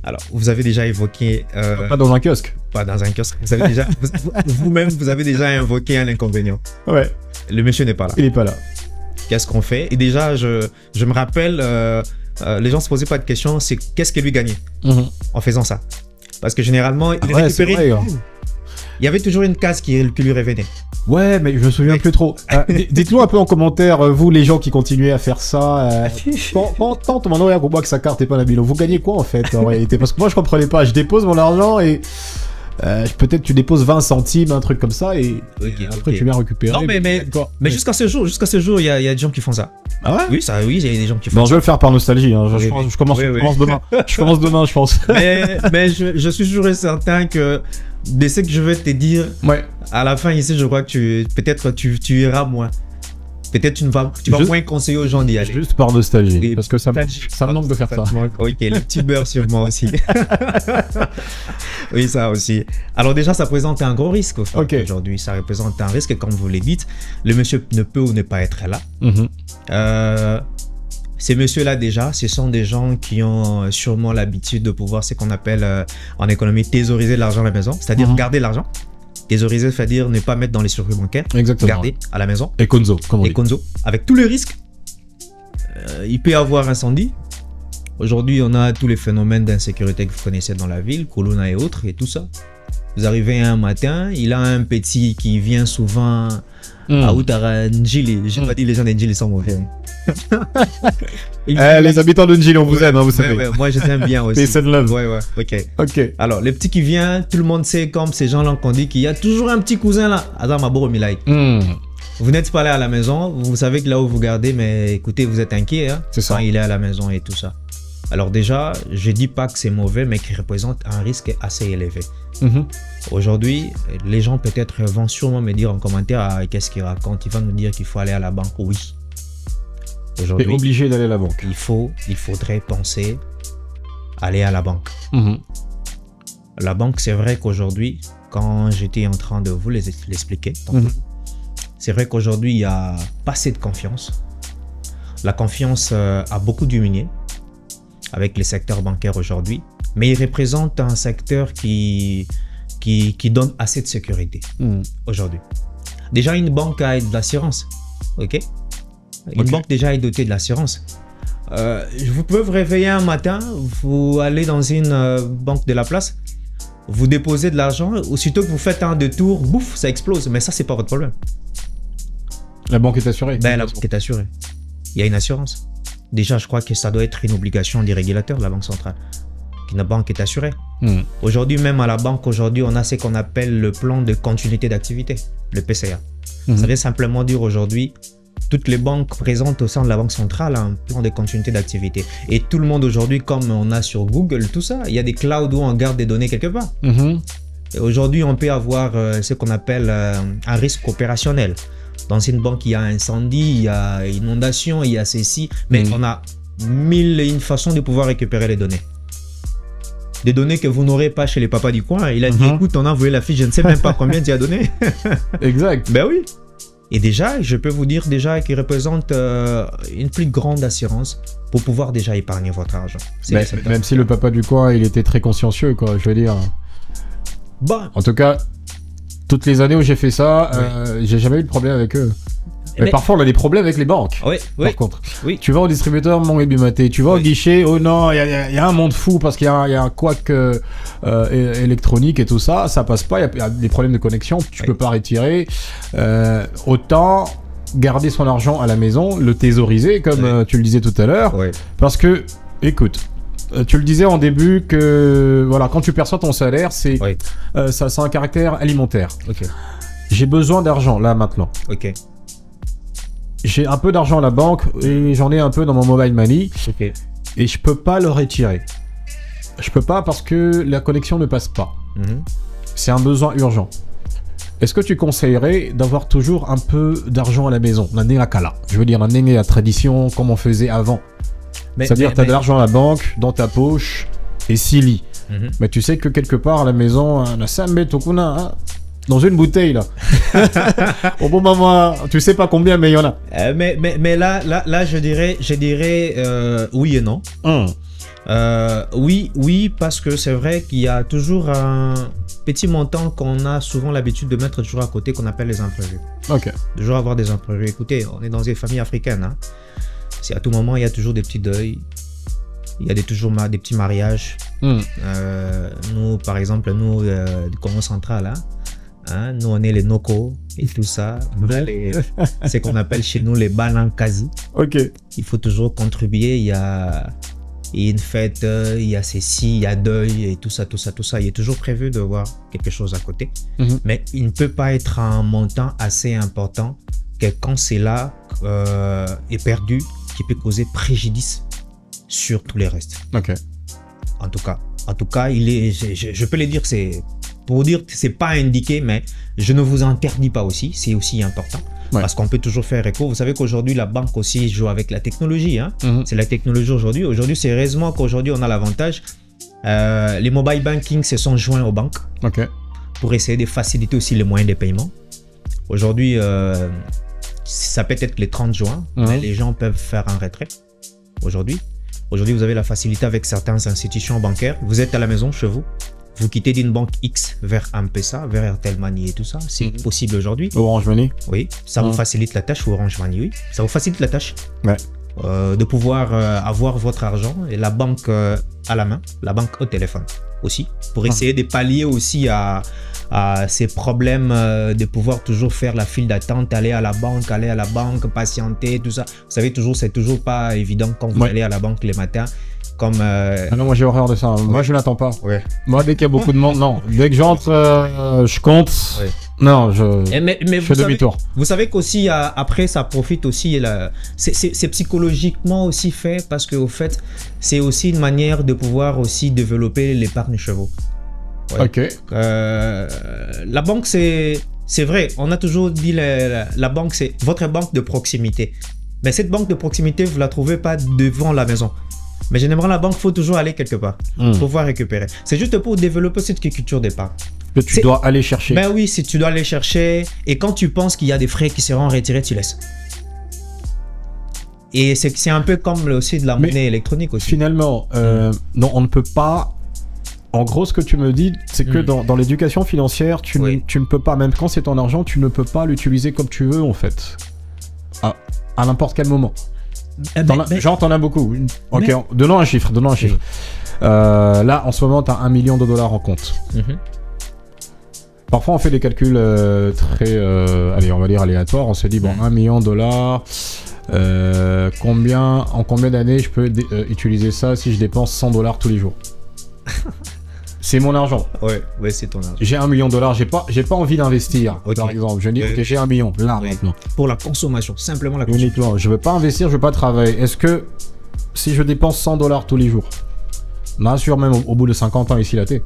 Alors, vous avez déjà évoqué... Pas dans un kiosque. pas dans un kiosque. Vous avez déjà... Vous-même, vous avez déjà invoqué un inconvénient. Ouais, Le monsieur n'est pas là. il est pas là. Qu'est-ce qu'on fait? Et déjà, je me rappelle, les gens se posaient pas de questions, c'est qu'est-ce que lui gagnait en faisant ça? Parce que généralement, il Ouais, c'est récupérait... vrai, hein. Il y avait toujours une case qui lui revenait. Ouais, mais je me souviens plus trop. Dites-nous un peu en commentaire, vous, les gens qui continuez à faire ça. Quand on m'en voit que sa carte est pas la bilan, vous gagnez quoi en fait en réalité? Parce que moi je comprenais pas. Je dépose mon argent et peut-être tu déposes 20 centimes, un truc comme ça, et après ok. tu viens récupérer. Non, mais jusqu'à ce jour, il y a des gens qui font ça. Ah ouais? Oui, il y a des gens qui font Bon, je vais le faire par nostalgie. Hein. Oui, Je commence oui. demain. Je commence demain, je pense. ça. Mais je suis sûr et certain que de ce que je vais te dire, Ouais. à la fin ici, je crois que peut-être tu iras moins. Peut-être tu vas moins conseiller aux gens d'y aller. Juste par nostalgie. Oui, Parce que ça me manque de faire ça. Ok, le petit beurre sûrement aussi. Oui, ça aussi. Alors déjà, ça présente un gros risque Ok. aujourd'hui. Ça représente un risque, comme vous l'avez dit. Le monsieur ne peut ou ne pas être là. Ces messieurs-là, déjà, ce sont des gens qui ont sûrement l'habitude de pouvoir, ce qu'on appelle en économie, thésauriser l'argent à la maison, c'est-à-dire garder l'argent. Thésauriser, c'est-à-dire ne pas mettre dans les circuits bancaires, Exactement. garder à la maison. Et Konzo, comme on Et dit. Konzo, avec tous les risques. Il peut y avoir incendie. Aujourd'hui, on a tous les phénomènes d'insécurité que vous connaissez dans la ville, Colonna et autres, et tout ça. Vous arrivez un matin, il a un petit qui vient souvent à Outara Njili. Je n'ai pas dit les gens d'Njili sont mauvais. Les habitants de Njili, on vous aime, hein, vous savez. Ouais, moi, je t'aime bien aussi. Peace and love. Ouais, ok. Ok. Alors, le petit qui vient, tout le monde sait, comme ces gens-là qu'on dit, qu'il y a toujours un petit cousin là. Adam Maboro Milai. Vous n'êtes pas là à la maison, vous savez que là où vous gardez, mais écoutez, vous êtes inquiet hein, C'est ça. quand il est à la maison et tout ça. Alors déjà, je dis pas que c'est mauvais, mais qu'il représente un risque assez élevé. Aujourd'hui, les gens peut-être vont sûrement me dire en commentaire qu'est-ce qu'il raconte. Il va nous dire qu'il faut aller à la banque. Oui. T'es Aujourd'hui, obligé d'aller à la banque. il faudrait penser aller à la banque. La banque, c'est vrai qu'aujourd'hui, quand j'étais en train de vous l'expliquer, c'est vrai qu'aujourd'hui, il n'y a pas assez de confiance. La confiance a beaucoup diminué avec les secteurs bancaires aujourd'hui, mais il représente un secteur qui donne assez de sécurité aujourd'hui. Déjà, une banque a de l'assurance, ok? Une banque déjà est dotée de l'assurance. Vous pouvez vous réveiller un matin, vous allez dans une banque de la place, vous déposez de l'argent, aussitôt que vous faites un détour, bouf, ça explose. Mais ça, c'est pas votre problème. La banque est assurée. Ben, la banque est assurée. Il y a une assurance. Déjà, je crois que ça doit être une obligation des régulateurs de la Banque centrale. Qu'une banque est assurée. Aujourd'hui, même à la banque, aujourd'hui, on a ce qu'on appelle le plan de continuité d'activité, le PCA. Ça veut simplement dire aujourd'hui, toutes les banques présentes au sein de la Banque centrale ont un plan de continuité d'activité. Et tout le monde aujourd'hui, comme on a sur Google, tout ça, il y a des clouds où on garde des données quelque part. Aujourd'hui, on peut avoir ce qu'on appelle un risque opérationnel. Dans une banque, il y a incendie, il y a inondation, il y a ceci, mais on a 1001 façons de pouvoir récupérer les données. Des données que vous n'aurez pas chez les papas du coin. Il a dit, écoute, on a envoyé la fiche, je ne sais même pas combien tu as donné. Exact. Ben oui. Et déjà, je peux vous dire déjà qu'il représente une plus grande assurance pour pouvoir déjà épargner votre argent. Même si le papa du coin, il était très consciencieux, quoi, je veux dire. Bon. En tout cas, toutes les années où j'ai fait ça, j'ai jamais eu de problème avec eux. Mais parfois, on a des problèmes avec les banques. Par contre, tu vas au distributeur, mon Ebimaté, tu vas au guichet, oh non, il y a un monde fou parce qu'il y a un couac électronique et tout ça, ça passe pas, il y a des problèmes de connexion, tu peux pas retirer. Autant garder son argent à la maison, le thésauriser, comme tu le disais tout à l'heure, parce que, écoute, tu le disais en début que voilà, quand tu perçois ton salaire, ça a un caractère alimentaire. J'ai besoin d'argent là maintenant. J'ai un peu d'argent à la banque et j'en ai un peu dans mon mobile money. Et je peux pas le retirer. Je peux pas parce que la connexion ne passe pas. C'est un besoin urgent. Est-ce que tu conseillerais d'avoir toujours un peu d'argent à la maison? Je veux dire, la tradition comme on faisait avant. C'est-à-dire que tu as de l'argent à la banque, dans ta poche, et Silly. Mais tu sais que quelque part à la maison, dans une bouteille là. Au bon moment, tu sais pas combien, mais il y en a. Mais là, je dirais oui et non. Oui, parce que c'est vrai qu'il y a toujours un petit montant qu'on a souvent l'habitude de mettre toujours à côté qu'on appelle les imprévus. Toujours avoir des imprévus. Écoutez, on est dans une famille africaine. À tout moment, il y a toujours des petits deuils. Il y a toujours des petits mariages. Nous, par exemple, nous, du Congo central, nous, on est les Noko et tout ça. C'est qu'on appelle chez nous les Banankasi. Il faut toujours contribuer. Il y a une fête, il y a ceci, il y a deuil et tout ça. Il est toujours prévu de voir quelque chose à côté. Mais il ne peut pas être un montant assez important que quand c'est là est perdu, qui peut causer préjudice sur tous les restes. En tout cas, je peux le dire, pour dire que c'est pas indiqué, mais je ne vous interdis pas aussi, c'est aussi important. Parce qu'on peut toujours faire écho. Vous savez qu'aujourd'hui, la banque aussi joue avec la technologie. C'est la technologie aujourd'hui. Aujourd'hui, c'est heureusement qu'aujourd'hui, on a l'avantage. Les mobile banking se sont joints aux banques pour essayer de faciliter aussi les moyens de paiement. Aujourd'hui, ça peut être les 30 juin, mais les gens peuvent faire un retrait aujourd'hui. Aujourd'hui, vous avez la facilité avec certaines institutions bancaires. Vous êtes à la maison, chez vous. Vous quittez d'une banque X vers M-Pesa, vers Airtel Money et tout ça. C'est possible aujourd'hui. Orange Money. Oui, ça vous facilite la tâche. Ou Orange Money, oui. Ça vous facilite la tâche de pouvoir avoir votre argent et la banque à la main, la banque au téléphone aussi. Pour essayer de pallier aussi à ces problèmes de pouvoir toujours faire la file d'attente, aller à la banque, patienter, tout ça. Vous savez, c'est toujours pas évident quand vous allez à la banque les matins. Comme non, moi j'ai horreur de ça. Moi je n'attends pas. Moi dès qu'il y a beaucoup de monde, non. Dès que j'entre, je compte. Non, je fais demi-tour. Vous savez qu'aussi après ça profite aussi. C'est psychologiquement aussi fait parce qu'au fait c'est aussi une manière de pouvoir aussi développer l'épargne chevaux. La banque c'est vrai. On a toujours dit la banque c'est votre banque de proximité. Mais cette banque de proximité vous la trouvez pas devant la maison. Mais généralement, la banque, il faut toujours aller quelque part pour pouvoir récupérer. C'est juste pour développer cette culture d'épargne. Que tu dois aller chercher. Ben oui, si tu dois aller chercher. Et quand tu penses qu'il y a des frais qui seront retirés, tu laisses. Et c'est un peu comme aussi de la monnaie électronique aussi. Finalement, non, on ne peut pas... En gros, ce que tu me dis, c'est que dans l'éducation financière, tu ne peux pas, même quand c'est ton argent, tu ne peux pas l'utiliser comme tu veux, en fait. À n'importe quel moment. Genre, t'en as beaucoup. Ok, donnons un chiffre. Là, en ce moment, t'as $1 million en compte. Parfois, on fait des calculs très, allez, on va dire aléatoires. On se dit, bon, $1 million, en combien d'années je peux utiliser ça si je dépense $100 tous les jours? C'est mon argent. Ouais, c'est ton argent. J'ai $1 million, j'ai pas envie d'investir, par exemple. Je dis, ok, j'ai $1 million, là, maintenant. Pour la consommation, simplement la consommation. Uniquement, je veux pas investir, je veux pas travailler. Est-ce que, si je dépense $100 tous les jours, bien sûr, même au bout de 50 ans, ici, là, t'es.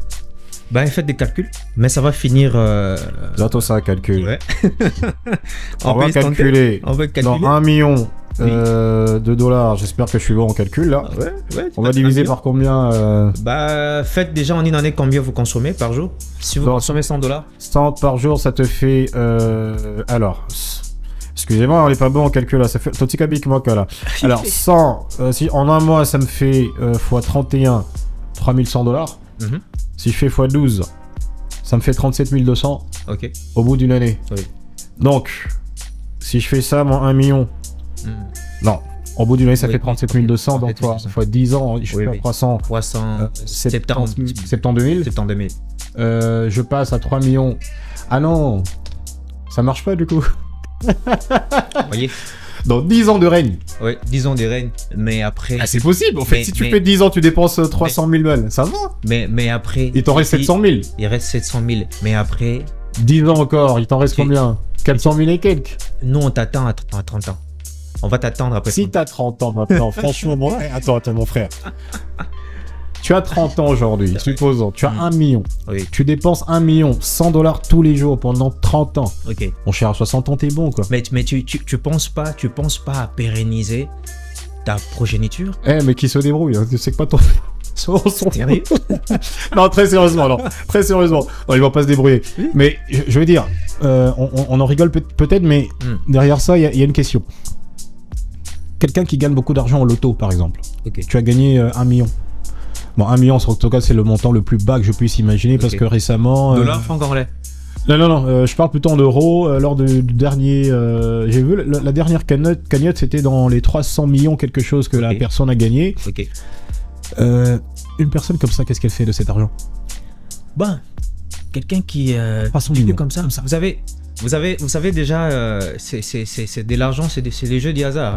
Faites des calculs, mais ça va finir... Bientôt ça, calcul. Ouais. on va calculer. Dans $1 million de dollars, j'espère que je suis bon en calcul, là. On va diviser par combien faites déjà en une année combien vous consommez par jour. Si vous consommez $100. 100 par jour, ça te fait... alors... Excusez-moi, on n'est pas bon en calcul, là. Ça fait... là. Alors, 100... si en un mois, ça me fait x 31, $3100. Si je fais x12, ça me fait 37 200 au bout d'une année. Donc, si je fais ça, mon 1 million, non, au bout d'une année, ça fait 37 200, donc fois 10 ans, je fais 300, 70 000. Je passe à 3 millions. Ah non, ça marche pas du coup. Voyez. Dans 10 ans de règne. Oui, 10 ans de règne, mais après... c'est possible, en fait, si tu fais 10 ans, tu dépenses 300 000 balles, ça va. Mais après... Il t'en reste 700 000. Il reste 700 000, mais après... 10 ans encore, il t'en reste combien? 400 000 et quelques. Nous, on t'attend à 30 ans. On va t'attendre après. Si t'as 30 ans maintenant, franchement, attends, mon frère. Tu as 30 ans aujourd'hui, supposons, tu as 1 million. Tu dépenses 1 million, $100 tous les jours pendant 30 ans. Mon cher, à 60 ans, t'es bon, quoi. Mais tu penses pas à pérenniser ta progéniture? Mais qui se débrouille, hein. Tu sais que pas ton... Sérieux? Non, très sérieusement, non. Très sérieusement. Non, ils vont pas se débrouiller. Mais, je veux dire, on en rigole peut-être, mais derrière ça, il y a une question. Quelqu'un qui gagne beaucoup d'argent au loto, par exemple. Tu as gagné 1 million. Bon, 1 million, en tout cas, c'est le montant le plus bas que je puisse imaginer parce que récemment... Dollars, francs anglais? Non, je parle plutôt en euros. Lors du dernier... j'ai vu la dernière cagnotte, c'était dans les 300 millions quelque chose que la personne a gagné. Une personne comme ça, qu'est-ce qu'elle fait de cet argent? Quelqu'un qui... 300 millions. Comme ça. Vous savez déjà, c'est de l'argent, c'est des jeux du hasard.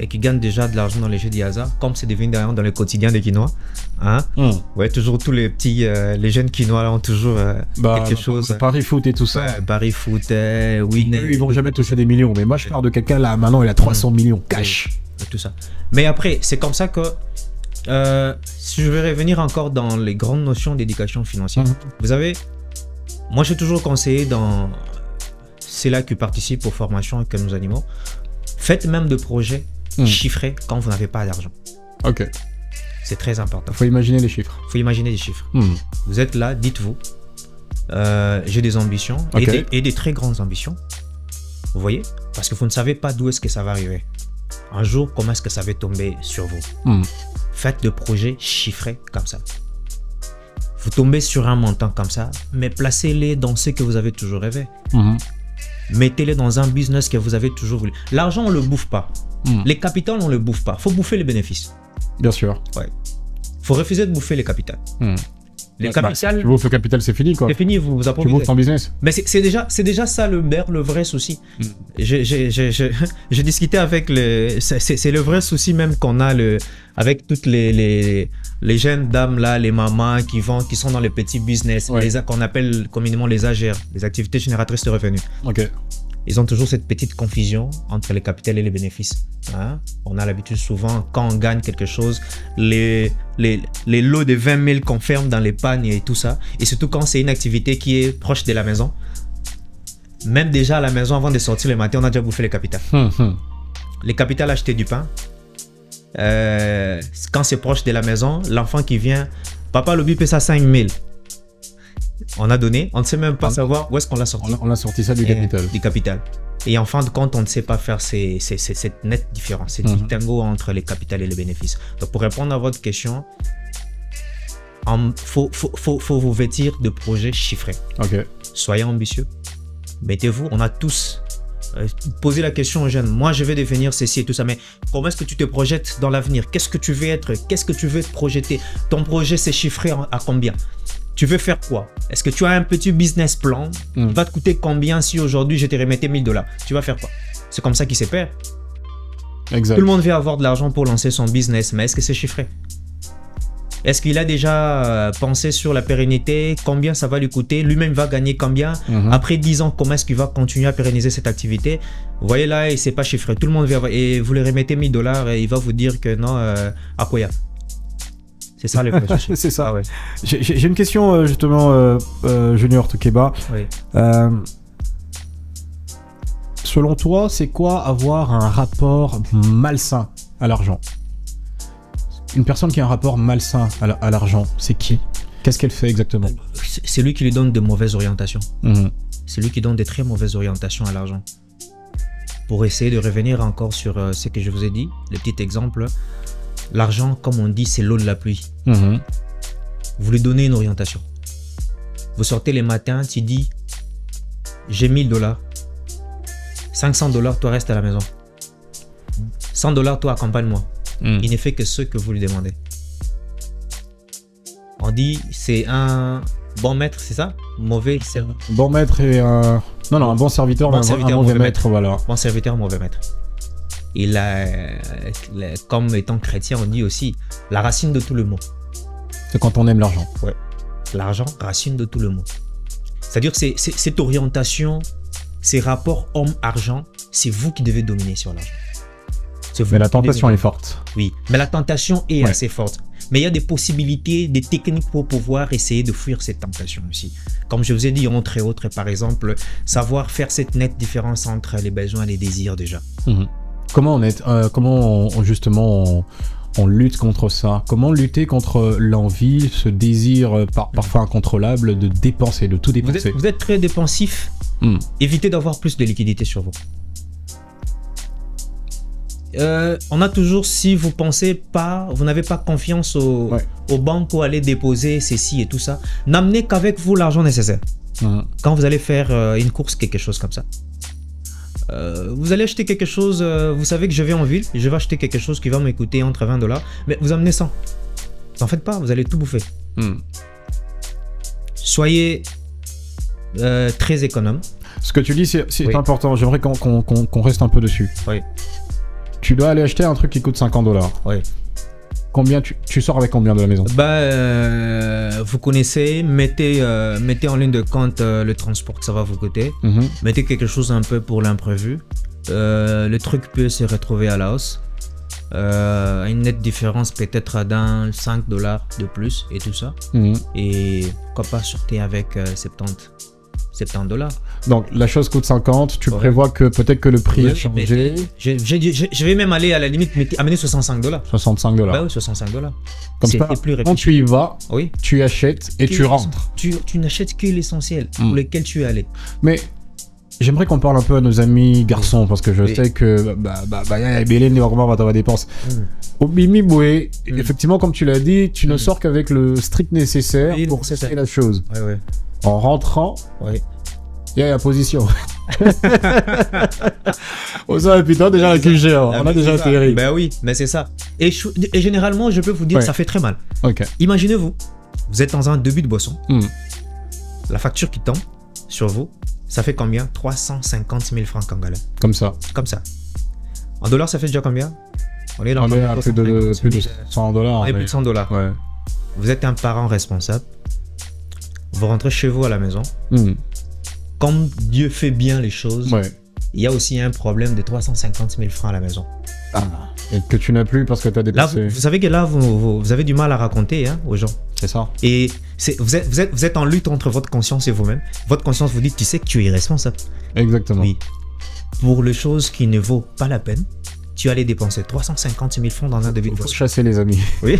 Qui gagnent déjà de l'argent dans les jeux du hasard, comme c'est devenu d'ailleurs dans le quotidien des Quinois. Ouais, toujours tous les petits, les jeunes Quinois là, ont toujours quelque chose. Paris foot et tout ça. Paris foot, oui. Ils vont jamais toucher des millions, mais moi je parle de quelqu'un là, maintenant il a 300 millions, cash. Tout ça. Mais après, c'est comme ça que, si je vais revenir encore dans les grandes notions d'éducation financière, vous savez, moi j'ai toujours conseillé dans ceux-là qui participent aux formations que nous animons, faites même de projets chiffrés quand vous n'avez pas d'argent. C'est très important. Faut imaginer les chiffres. Vous êtes là, dites-vous, j'ai des ambitions et des très grandes ambitions. Vous voyez? Parce que vous ne savez pas d'où est-ce que ça va arriver. Un jour, comment est-ce que ça va tomber sur vous? Faites de projets chiffrés comme ça. Vous tombez sur un montant comme ça, mais placez-les dans ce que vous avez toujours rêvé. Mettez-les dans un business que vous avez toujours voulu. L'argent, on ne le bouffe pas. Les capitales, on ne le bouffe pas. Il faut bouffer les bénéfices. Bien sûr. Il faut refuser de bouffer les capitales. Les capitales... tu bouffes le capital, c'est fini, quoi. C'est fini, vous approuvez. Tu bouffes ton business. Mais c'est déjà ça le vrai souci. J'ai discuté avec c'est le vrai souci même qu'on a avec toutes les jeunes dames là, les mamans qui sont dans les petits business, qu'on appelle communément les AGR, les activités génératrices de revenus. Ils ont toujours cette petite confusion entre les capitales et les bénéfices. On a l'habitude souvent, quand on gagne quelque chose, les lots de 20 000 qu'on ferme dans l'épargne et tout ça. Et surtout quand c'est une activité qui est proche de la maison. Même déjà à la maison, avant de sortir le matin, on a déjà bouffé les capitales. Les capitales, acheter du pain. Quand c'est proche de la maison, l'enfant qui vient, papa, le bip, ça 5 000. On a donné, on ne sait même pas savoir où est-ce qu'on l'a sorti. On a sorti ça du capital. Du capital. Et en fin de compte, on ne sait pas faire cette nette différence, cette distinguo entre les capitales et les bénéfices. Donc, pour répondre à votre question, faut vous vêtir de projets chiffrés. Ok. Soyez ambitieux. Mettez-vous, on a tous posé la question aux jeunes. Moi, je vais devenir ceci et tout ça, mais comment est-ce que tu te projettes dans l'avenir? Qu'est-ce que tu veux être? Qu'est-ce que tu veux te projeter? Ton projet, c'est chiffré à combien? Tu veux faire quoi? Est-ce que tu as un petit business plan? Il va te coûter combien si aujourd'hui je te remettais 1000 $? Tu vas faire quoi? C'est comme ça qu'il s'épère. Exact. Tout le monde veut avoir de l'argent pour lancer son business, mais est-ce que c'est chiffré? Est-ce qu'il a déjà pensé sur la pérennité? Combien ça va lui coûter? Lui-même va gagner combien? Après 10 ans, comment est-ce qu'il va continuer à pérenniser cette activité? Vous voyez là, c'est pas chiffré. Tout le monde veut avoir... Et vous lui remettez 1000 $ et il va vous dire que non, à quoi? C'est ça le projet. C'est ça. Ah ouais. J'ai une question justement, Junior Tokeba. Oui. Selon toi, c'est quoi avoir un rapport malsain à l'argent? Une personne qui a un rapport malsain à l'argent, c'est qui? Qu'est-ce qu'elle fait exactement? C'est lui qui lui donne de mauvaises orientations. C'est lui qui donne des très mauvaises orientations à l'argent. Pour essayer de revenir encore sur ce que je vous ai dit, le petit exemple, l'argent, comme on dit, c'est l'eau de la pluie. Vous lui donnez une orientation. Vous sortez les matins, tu dis, j'ai 1000 $. 500 $, toi reste à la maison. 100 $, toi accompagne-moi. Il ne fait que ce que vous lui demandez. On dit c'est un bon maître, c'est ça? Mauvais serviteur. Bon maître et un... Non, un bon serviteur, un mauvais maître, voilà. Bon serviteur, mauvais maître. Et comme étant chrétien, on dit aussi la racine de tout le mot. C'est quand on aime l'argent. Ouais. L'argent, racine de tout le mot. C'est-à-dire que cette orientation, ces rapports homme-argent, c'est vous qui devez dominer sur l'argent. Mais la tentation est forte. Oui, mais la tentation est assez forte. Mais il y a des possibilités, des techniques pour pouvoir essayer de fuir cette tentation aussi. Comme je vous ai dit, entre autres, par exemple, savoir faire cette nette différence entre les besoins et les désirs déjà. Comment on lutte contre ça? Comment lutter contre l'envie, ce désir parfois incontrôlable de dépenser, de tout dépenser? Vous êtes très dépensif. Évitez d'avoir plus de liquidité sur vous. On a toujours, si vous pensez pas, vous n'avez pas confiance aux banques où aller déposer ceci et tout ça, n'amenez qu'avec vous l'argent nécessaire. Quand vous allez faire une course, quelque chose comme ça, vous allez acheter quelque chose, vous savez que je vais en ville, je vais acheter quelque chose qui va me coûter entre 20 $, mais vous amenez 100. N'en faites pas, vous allez tout bouffer. Soyez très économe. Ce que tu dis, c'est important. J'aimerais qu'on reste un peu dessus. Oui. Tu dois aller acheter un truc qui coûte 50 $. Oui. Combien tu sors avec combien de la maison? Vous connaissez, mettez en ligne de compte le transport que ça va vous coûter. Mettez quelque chose un peu pour l'imprévu. Le truc peut se retrouver à la hausse. Une nette différence peut-être d'un 5 $ de plus et tout ça. Et pourquoi pas sortir avec 70 $. Donc la chose coûte 50, tu prévois que peut-être que le prix a changé. Je vais même aller à la limite amener 65 $. 65 $. Bah oui, 65 $. Comme ça, quand tu y vas, tu achètes et tu rentres. Tu n'achètes que l'essentiel pour lequel tu es allé. Mais j'aimerais qu'on parle un peu à nos amis garçons parce que je sais que Bélène va t'avoir dépenses. Au Bimi Boué, effectivement, comme tu l'as dit, tu ne sors qu'avec le strict nécessaire pour faire la chose. En rentrant, il y a la position. On sent putain déjà la QG, on a déjà atterri. Ben oui, mais c'est ça. Et généralement, je peux vous dire, ça fait très mal. Imaginez-vous, vous êtes dans un début de boisson. La facture qui tombe sur vous, ça fait combien? 350 000 francs congolais. Comme ça. En dollars, ça fait déjà combien? On est à plus de 100 $. On est plus de 100 $. Ouais. Vous êtes un parent responsable. Vous rentrez chez vous à la maison. Comme Dieu fait bien les choses, il y a aussi un problème de 350 000 francs à la maison. Et que tu n'as plus parce que tu as dépensé. Là, vous savez que là, vous avez du mal à raconter aux gens. C'est ça. Et vous êtes en lutte entre votre conscience et vous-même. Votre conscience vous dit, tu sais que tu es irresponsable. Exactement. Oui. Pour les choses qui ne vaut pas la peine, tu allais dépenser 350 000 francs dans un début de Faut boisson. chasser les amis. Oui.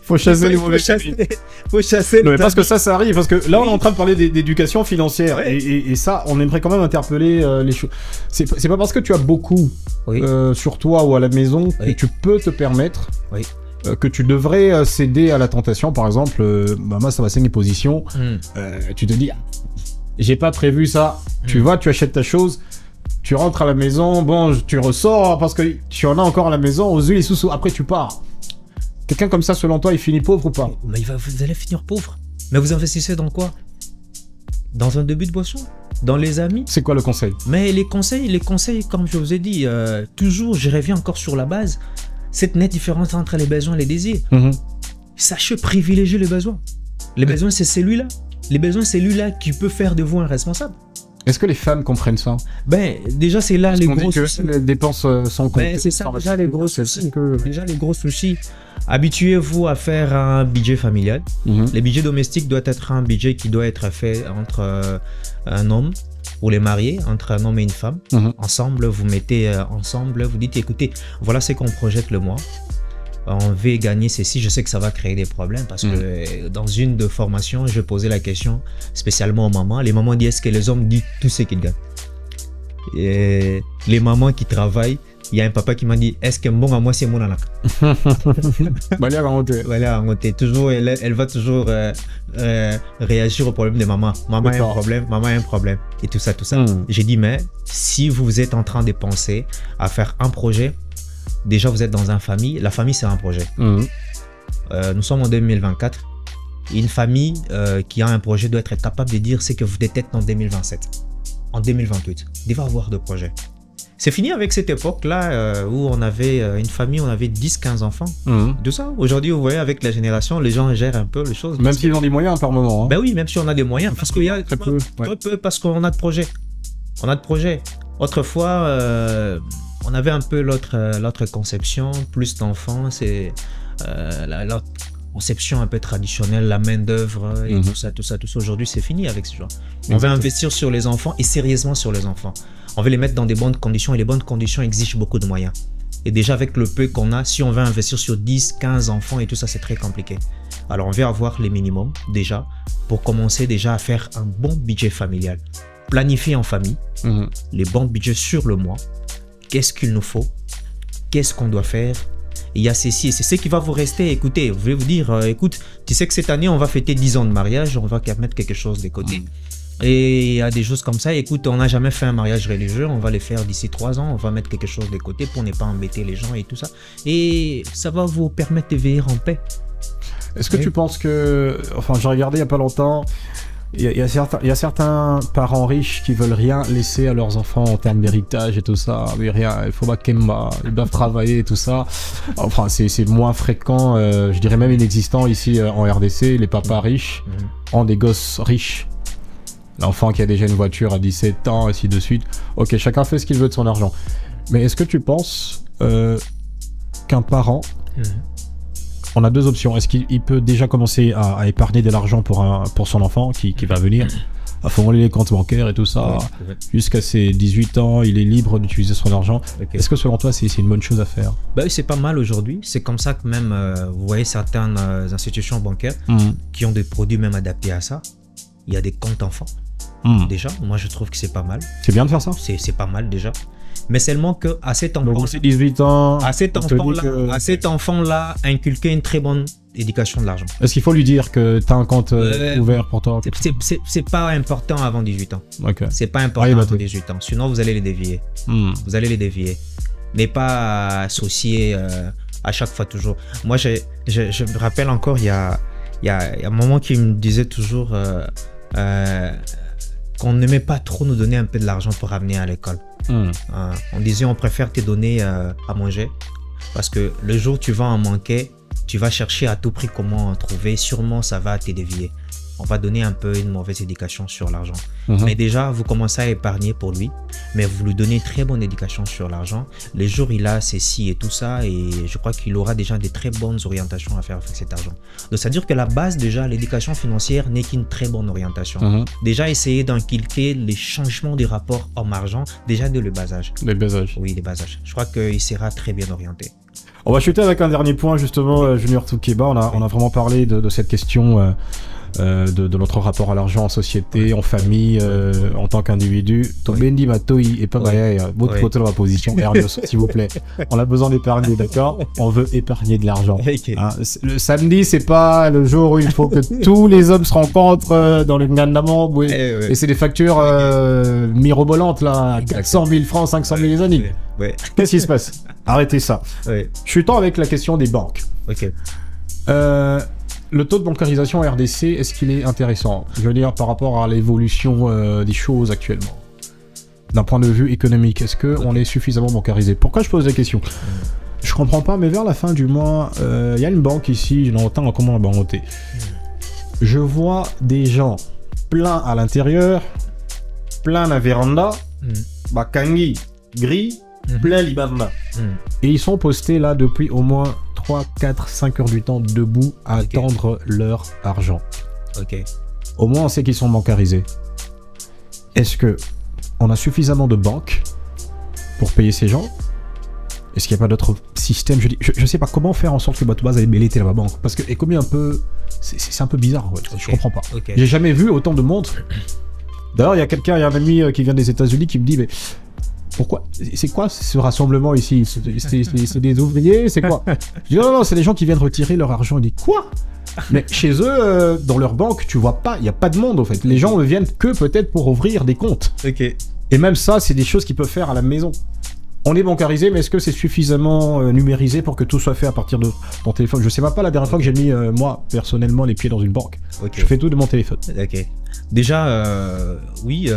Faut chasser les mauvais faut amis. chasser, faut chasser Non, mais parce que ça arrive, parce que là on est en train de parler d'éducation financière Ouais. et ça on aimerait quand même interpeller les choses. C'est pas parce que tu as beaucoup Oui. sur toi ou à la maison que Oui. tu peux te permettre Oui. que tu devrais céder à la tentation. Par exemple, moi ça va c'est mes positions. Tu te dis, j'ai pas prévu ça. Tu vas, tu achètes ta chose. Tu rentres à la maison, bon, tu ressors parce que tu en as encore à la maison, aux huiles et sous. Après, tu pars. Quelqu'un comme ça, selon toi, il finit pauvre ou pas? Mais vous allez finir pauvre. Mais vous investissez dans quoi? Dans un début de boisson? Dans les amis? C'est quoi le conseil? Mais les conseils, comme je vous ai dit, toujours, je reviens encore sur la base, cette nette différence entre les besoins et les désirs. Sachez privilégier les besoins. Les besoins, c'est celui-là. Les besoins, c'est celui-là qui peut faire de vous un responsable. Est-ce que les femmes comprennent ça? Ben, déjà, c'est là les On gros dit que soucis. les dépenses sont Ben, c'est ça, déjà les gros soucis. Déjà les gros soucis. Habituez-vous à faire un budget familial. Le budget domestique doit être un budget qui doit être fait entre un homme, pour les mariés, entre un homme et une femme. Ensemble, vous mettez ensemble, vous dites, écoutez, voilà ce qu'on projette le mois. On veut gagner ceci. Je sais que ça va créer des problèmes parce que dans une de formation, je posais la question spécialement aux mamans. Les mamans disent, est-ce que les hommes disent tout ce qu'ils gagnent? Et les mamans qui travaillent, il y a un papa qui m'a dit, est-ce que bon à moi c'est mon anak? Voilà, toujours, elle va toujours réagir au problème de maman. Maman a un problème, maman a un problème. Et tout ça, tout ça. J'ai dit, mais si vous êtes en train de penser à faire un projet, déjà vous êtes dans une famille. La famille, c'est un projet. Nous sommes en 2024. Une famille qui a un projet doit être capable de dire ce que vous êtes en 2027. En 2028. Il va avoir de projets. C'est fini avec cette époque-là où on avait une famille, on avait 10-15 enfants. Tout ça. Aujourd'hui, vous voyez, avec la génération, les gens gèrent un peu les choses. Même s'ils ont des moyens par moment. Ben oui, même si on a des moyens. Parce qu'il y a très peu, parce qu'on a de projets. On a de projets. Autrefois, on avait un peu l'autre conception, plus d'enfants, c'est la conception un peu traditionnelle, la main d'œuvre et tout ça. Aujourd'hui, c'est fini avec ce genre. On veut investir sur les enfants et sérieusement sur les enfants. On veut les mettre dans des bonnes conditions et les bonnes conditions exigent beaucoup de moyens. Et déjà avec le peu qu'on a, si on veut investir sur 10, 15 enfants et tout ça, c'est très compliqué. Alors on veut avoir les minimums déjà pour commencer déjà à faire un bon budget familial. Planifier en famille, les bons budgets sur le mois. Qu'est-ce qu'il nous faut? Qu'est-ce qu'on doit faire? Il y a ceci et c'est ce qui va vous rester. Écoutez, vous voulez vous dire, écoute, tu sais que cette année, on va fêter 10 ans de mariage, on va mettre quelque chose de côté. Et il y a des choses comme ça. Écoute, on n'a jamais fait un mariage religieux, on va les faire d'ici 3 ans, on va mettre quelque chose de côté pour ne pas embêter les gens et tout ça. Et ça va vous permettre de veiller en paix. Est-ce que tu penses que... Enfin, j'ai regardé il n'y a pas longtemps, il y a certains parents riches qui veulent rien laisser à leurs enfants en termes d'héritage et tout ça. Mais rien, il faut pas qu'ils doivent travailler et tout ça. Enfin, c'est moins fréquent, je dirais même inexistant ici en RDC. Les papas riches ont des gosses riches. L'enfant qui a déjà une voiture à 17 ans, ainsi de suite. Ok, chacun fait ce qu'il veut de son argent. Mais est-ce que tu penses qu'un parent... On a deux options. Est-ce qu'il peut déjà commencer à épargner de l'argent pour son enfant qui va venir, à formuler les comptes bancaires et tout ça, jusqu'à ses 18 ans, il est libre d'utiliser son argent. Est-ce que selon toi, c'est une bonne chose à faire? Bah, c'est pas mal aujourd'hui. C'est comme ça que même, vous voyez certaines institutions bancaires qui ont des produits même adaptés à ça. Il y a des comptes enfants. Déjà, moi je trouve que c'est pas mal. C'est bien de faire ça? C'est pas mal déjà. Mais seulement qu'à cet enfant, donc c'est 18 ans, à cet enfant-là, inculquer une très bonne éducation de l'argent. Est-ce qu'il faut lui dire que tu as un compte ouvert pour toi? C'est pas important avant 18 ans. C'est pas important avant 18 ans. Sinon, vous allez les dévier. Vous allez les dévier. Mais pas associer à chaque fois toujours. Moi, je me rappelle encore, il y a un moment qui me disait toujours qu'on n'aimait pas trop nous donner un peu de l'argent pour ramener à l'école. On disait on préfère te donner à manger parce que le jour où tu vas en manquer, tu vas chercher à tout prix comment trouver, sûrement ça va te dévier. on va donner un peu une mauvaise éducation sur l'argent. Mhm. Mais déjà, vous commencez à épargner pour lui, mais vous lui donnez très bonne éducation sur l'argent. Les jours il a ses si et tout ça, et je crois qu'il aura déjà des très bonnes orientations à faire avec cet argent. Donc, c'est-à-dire que la base, déjà, l'éducation financière n'est qu'une très bonne orientation. Mhm. Déjà, essayer d'inculquer les changements des rapports homme-argent, déjà dès le bas âge. Les bas âges. Oui, les bas âges. Je crois qu'il sera très bien orienté. On va chuter avec un dernier point, justement, Junior Toukeba. On a vraiment parlé de cette question de notre rapport à l'argent en société, en famille, en tant qu'individu. Tobendi Matoi et pas votre côté de la position. Ernios, s'il vous plaît. On a besoin d'épargner, d'accord? On veut épargner de l'argent. Okay. Hein, le samedi, c'est pas le jour où il faut que tous les hommes se rencontrent dans le Ngandamon. Oui. Et c'est des factures mirobolantes, là. 400 000 francs, 500 000 années. Ouais. Qu'est-ce qui se passe? Arrêtez ça. Ouais. Chutant avec la question des banques. Ok. Le taux de bancarisation RDC, est-ce qu'il est intéressant? Je veux dire, par rapport à l'évolution des choses actuellement. D'un point de vue économique, est-ce qu'on est suffisamment bancarisé? Pourquoi je pose la question? Je comprends pas, mais vers la fin du mois, il y a une banque ici, je l'entends comment la banque. Je vois des gens pleins à l'intérieur, plein la véranda, bakangi, gris, plein l'ibamba. Et ils sont postés là depuis au moins 3, 4, 5 heures du temps debout à attendre leur argent. Ok. Au moins on sait qu'ils sont bancarisés. Est-ce que on a suffisamment de banques pour payer ces gens? Est-ce qu'il n'y a pas d'autre système? Je sais pas comment faire en sorte que Batouba aille belleter la banque. Parce que Ecomi un peu... C'est un peu bizarre, ouais. Je comprends pas. J'ai jamais vu autant de monde. D'ailleurs, il y a un ami qui vient des États-Unis qui me dit, mais pourquoi? C'est quoi ce rassemblement ici? C'est des ouvriers? C'est quoi? Je dis non, c'est des gens qui viennent retirer leur argent. Il dit quoi? Mais chez eux, dans leur banque, tu vois pas, il n'y a pas de monde en fait. Les gens ne viennent que peut-être pour ouvrir des comptes. Ok. Et même ça, c'est des choses qu'ils peuvent faire à la maison. On est bancarisé, mais est-ce que c'est suffisamment numérisé pour que tout soit fait à partir de ton téléphone? Je sais même pas la dernière fois que j'ai mis, moi, personnellement, les pieds dans une banque. Je fais tout de mon téléphone. Ok. Déjà, oui,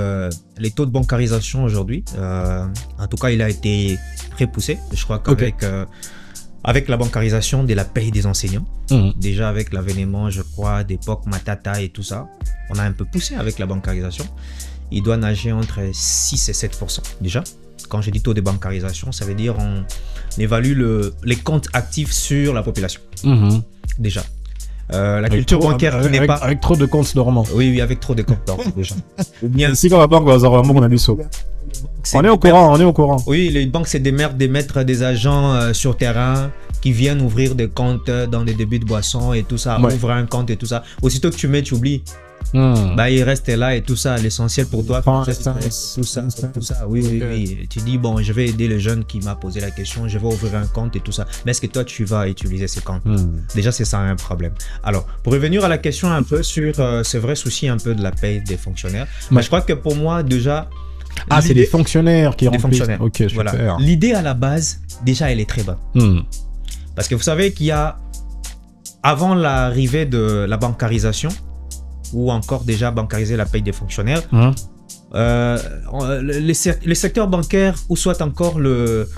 les taux de bancarisation aujourd'hui, en tout cas, il a été très poussé. Je crois qu'avec avec la bancarisation de la paye des enseignants, déjà avec l'avènement, je crois, d'époque Matata et tout ça, on a un peu poussé avec la bancarisation. Il doit nager entre 6 et 7% déjà. Quand je dis taux de bancarisation, ça veut dire on évalue les comptes actifs sur la population. Déjà. La culture bancaire qui n'est pas... Avec trop de comptes dormants. Oui, avec trop de comptes dormants déjà. Bien, si quand la banque va avoir on a mis ça. On est au courant. Oui, les banques, c'est des mères d'émettre des agents sur terrain qui viennent ouvrir des comptes dans des débits de boissons et tout ça, ouvre un compte et tout ça. Aussitôt que tu mets, tu oublies. Bah, il reste là et tout ça, l'essentiel pour toi, tout ça. Oui. Tu dis, bon, je vais aider le jeune qui m'a posé la question, je vais ouvrir un compte et tout ça. Mais est-ce que toi, tu vas utiliser ces comptes? Déjà, c'est ça un problème. Alors, pour revenir à la question un peu sur ce vrai souci un peu de la paye des fonctionnaires, je crois que pour moi, déjà... c'est des fonctionnaires qui remplissent. Fonctionnaires. Ok, super. Voilà. L'idée à la base, déjà, elle est très bonne. Parce que vous savez qu'il y a, avant l'arrivée de la bancarisation, ou encore déjà bancariser la paye des fonctionnaires, les secteurs bancaires ou soit encore le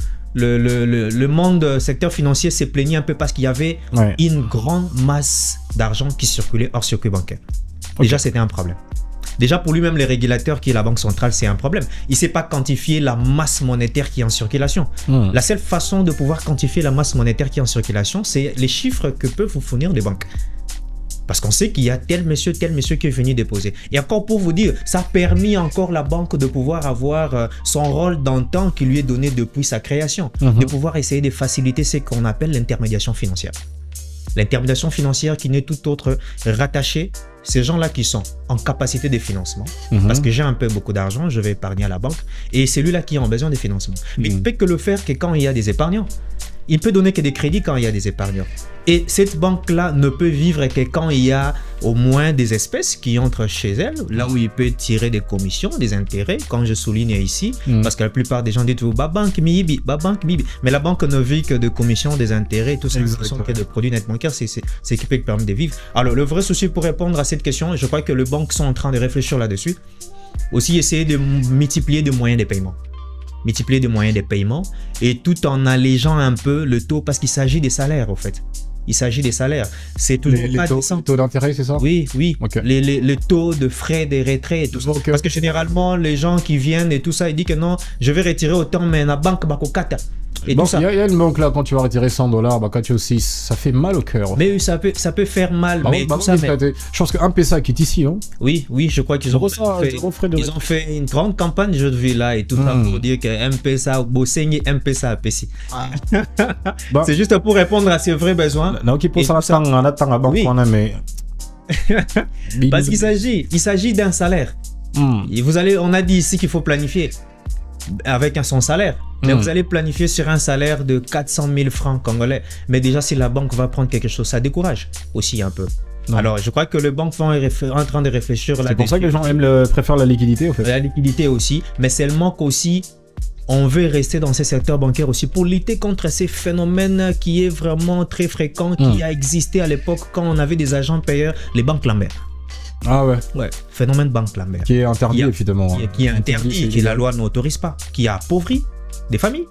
monde secteur financier s'est plaigné un peu parce qu'il y avait une grande masse d'argent qui circulait hors circuit bancaire. Déjà, c'était un problème. Déjà, pour lui-même, les régulateurs qui est la Banque centrale, c'est un problème. Il ne sait pas quantifier la masse monétaire qui est en circulation. La seule façon de pouvoir quantifier la masse monétaire qui est en circulation, c'est les chiffres que peuvent vous fournir des banques. Parce qu'on sait qu'il y a tel monsieur qui est venu déposer. Et encore pour vous dire, ça a permis encore la banque de pouvoir avoir son rôle d'antan qui lui est donné depuis sa création. De pouvoir essayer de faciliter ce qu'on appelle l'intermédiation financière. L'intermédiation financière qui n'est tout autre rattachée, ces gens-là qui sont en capacité de financement. Parce que j'ai un peu beaucoup d'argent, je vais épargner à la banque. Et celui-là qui a besoin de financement. Mais il ne peut que le faire que quand il y a des épargnants. Il peut donner que des crédits quand il y a des épargnants. Et cette banque-là ne peut vivre que quand il y a au moins des espèces qui entrent chez elle, là où il peut tirer des commissions, des intérêts, comme je souligne ici, parce que la plupart des gens disent « Ba banque mibi, ba banque mibi ». Mais la banque ne vit que de commissions, des intérêts, tout ça, ce sont que de produits net bancaires, c'est ce qui peut permettre de vivre. Alors, le vrai souci pour répondre à cette question, je crois que les banques sont en train de réfléchir là-dessus. Aussi, essayer de multiplier des moyens de paiement. Et tout en allégeant un peu le taux parce qu'il s'agit des salaires au fait. il s'agit des salaires. C'est toujours pas décent. Les taux d'intérêt, c'est ça? Oui, oui. Okay. Les taux de frais des retraits et tout ça. Okay. Parce que généralement, les gens qui viennent et tout ça, ils disent que non, je vais retirer autant, mais la banque va kata. Et bon, tout ça. Il y a une banque là, quand tu vas retirer $100, bah, quand tu aussi, ça fait mal au cœur. Mais ça peut faire mal. Bah, mais bah, tout ça, mais... Je pense qu'un PSA qui est ici, non? Oui, je crois qu'ils ont fait une grande campagne de jeu de vie là et tout ça pour dire que MPSA, Bossengi, MPSA, APC. Bah, c'est juste pour répondre à ses vrais besoins. Non, qui pose ça en attendant la banque, mais. Parce qu'il s'agit d'un salaire. Et on a dit ici qu'il faut planifier avec son salaire. Mais vous allez planifier sur un salaire de 400 000 francs congolais. Mais déjà, si la banque va prendre quelque chose, ça décourage aussi un peu. Non. Alors, je crois que les banques sont en train de réfléchir là-dessus. C'est pour ça que les gens préfèrent la liquidité, au fait. La liquidité aussi, mais seulement qu'aussi, on veut rester dans ces secteurs bancaires aussi pour lutter contre ces phénomènes qui est vraiment très fréquent, qui a existé à l'époque quand on avait des agents payeurs, les banques Lambert. Ah ouais. Ouais, phénomène banque Lambert. Qui est interdit, évidemment. Qui est interdit, que la loi n'autorise pas, qui a appauvri des familles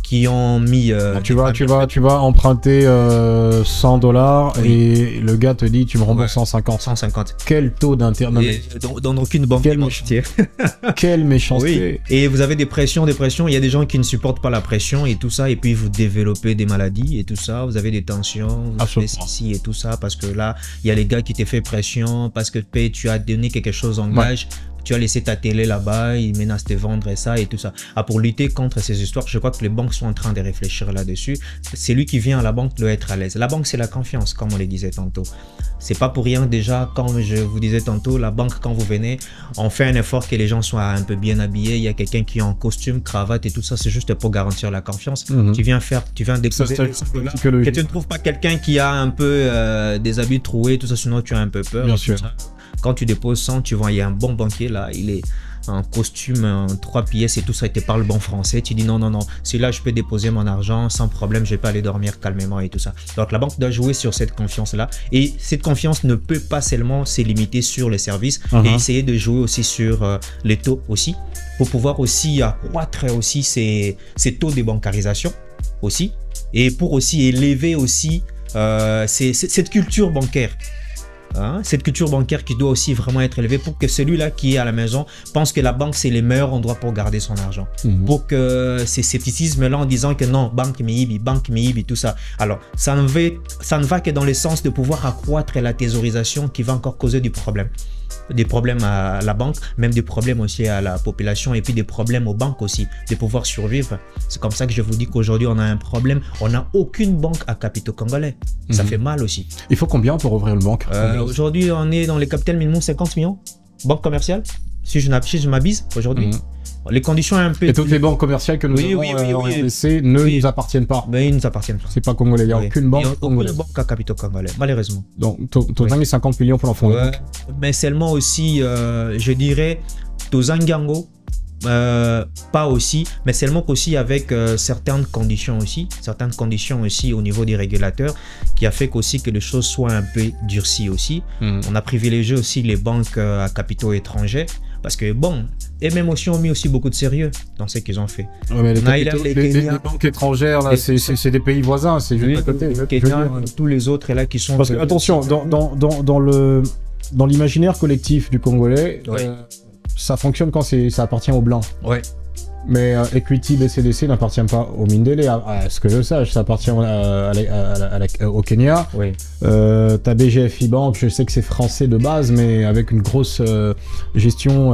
qui ont mis... tu vas emprunter $100 et le gars te dit tu me rembourses 150. Quel taux d'intérêt? Dans aucune banque. Quelle méchanceté. Oui. Et vous avez des pressions. Il y a des gens qui ne supportent pas la pression et tout ça. Et puis vous développez des maladies et tout ça. Vous avez des tensions, vous avez ceci et tout ça. Parce que là, il y a les gars qui t'ont fait pression. Parce que tu as donné quelque chose en gage. Tu as laissé ta télé là-bas, ils menacent de vendre et ça et tout ça. Pour lutter contre ces histoires, je crois que les banques sont en train de réfléchir là-dessus. C'est lui qui vient à la banque doit être à l'aise. La banque, c'est la confiance, comme on le disait tantôt. C'est pas pour rien déjà, comme je vous disais tantôt, la banque, quand vous venez, on fait un effort que les gens soient un peu bien habillés. Il y a quelqu'un qui est en costume, cravate et tout ça. C'est juste pour garantir la confiance. Tu viens déposer. Que tu ne trouves pas quelqu'un qui a un peu des habits troués, tout ça, sinon tu as un peu peur. Bien sûr. Quand tu déposes 100, tu vois, il y a un bon banquier là, il est en costume, en 3 pièces et tout ça, il te parle bon français. Tu dis non, celui-là, je peux déposer mon argent sans problème, je peux aller dormir calmement et tout ça. Donc la banque doit jouer sur cette confiance-là. Et cette confiance ne peut pas seulement se limiter sur les services et essayer de jouer aussi sur les taux aussi, pour pouvoir aussi accroître aussi ces taux de bancarisation aussi, et pour aussi élever aussi cette culture bancaire. Cette culture bancaire qui doit aussi vraiment être élevée pour que celui-là qui est à la maison pense que la banque c'est le meilleur endroit pour garder son argent. Pour que ces scepticismes-là en disant que non, banque Miibi, tout ça. Alors, ça ne va que dans le sens de pouvoir accroître la thésaurisation qui va encore causer du problème. Des problèmes à la banque, même des problèmes aussi à la population et puis des problèmes aux banques aussi, de pouvoir survivre. C'est comme ça que je vous dis qu'aujourd'hui on a un problème, on n'a aucune banque à capitaux congolais. Ça fait mal aussi. Il faut combien pour ouvrir une banque? Aujourd'hui on est dans les capital minimum 50 millions, banque commerciale, si je m'abuse aujourd'hui. Les conditions un peu... Et toutes les banques commerciales que nous avons en RDC ne nous appartiennent pas. Mais ils ne nous appartiennent pas. C'est pas congolais, il n'y a aucune banque congolaise. Aucune banque à capitaux congolais, malheureusement. Donc, tu 50 millions pour l'enfant. Mais seulement aussi, je dirais, Tozangango, pas aussi, mais seulement qu'aussi avec certaines conditions aussi au niveau des régulateurs qui a fait qu'aussi que les choses soient un peu durcies aussi. On a privilégié aussi les banques à capitaux étrangers parce que bon, et même aussi ont mis aussi beaucoup de sérieux dans ce qu'ils ont fait. Ouais, mais les banques étrangères là, c'est des pays voisins, c'est juste à côté. Kenya, tous les autres là qui sont. Parce que attention, dans l'imaginaire collectif du Congolais. Ça fonctionne quand ça appartient aux Blancs. Ouais. Mais Equity BCDC n'appartient pas aux Mindélé, à ce que je sache. Ça appartient au Kenya. Oui. Ta BGFI Bank, je sais que c'est français de base, mais avec une grosse gestion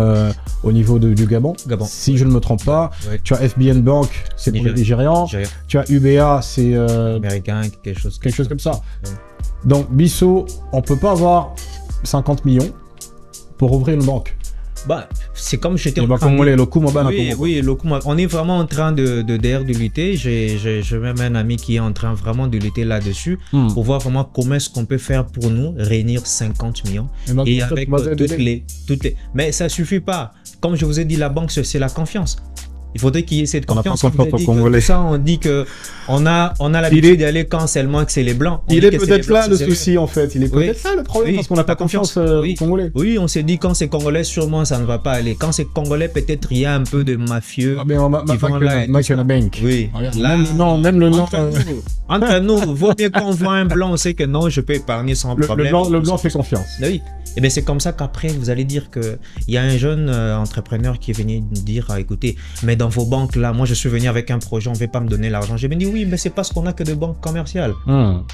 au niveau du Gabon. Si je ne me trompe pas. Ouais. Tu as FBN Bank, c'est pour les Nigérians. Tu as UBA, c'est... américain, quelque chose comme ça. Ouais. Donc, Bissau, on peut pas avoir 50 millions pour ouvrir une banque. Bah, c'est comme j'étais en train de... Oui, on est vraiment en train de lutter. J'ai même un ami qui est en train vraiment de lutter là-dessus pour voir vraiment comment est-ce qu'on peut faire pour nous réunir 50 millions. Et avec toutes les... Mais ça suffit pas. Comme je vous ai dit, la banque, c'est la confiance. Il faudrait qu'il y ait cette On n'a pas confiance. confiance aux Congolais. Ça, on dit que on a l'habitude d'aller quand seulement que c'est les blancs. Il est peut-être là le souci en fait. Il est peut-être là le problème parce qu'on n'a pas confiance aux Congolais. Oui, on s'est dit quand c'est Congolais, sûrement ça ne va pas aller. Quand c'est Congolais, peut-être il y a un peu de mafieux. Ah, mais Bank. Oui. Même le nom. Entre nous, vaut mieux qu'on voit un blanc, on sait que non, je peux épargner sans problème. Le blanc fait confiance. Oui. Et bien c'est comme ça qu'après vous allez dire que il y a un jeune entrepreneur qui est venu nous dire écoutez, mais dans vos banques là, moi je suis venu avec un projet, on ne va pas me donner l'argent. J'ai dit oui, mais c'est parce qu'on a que des banques commerciales.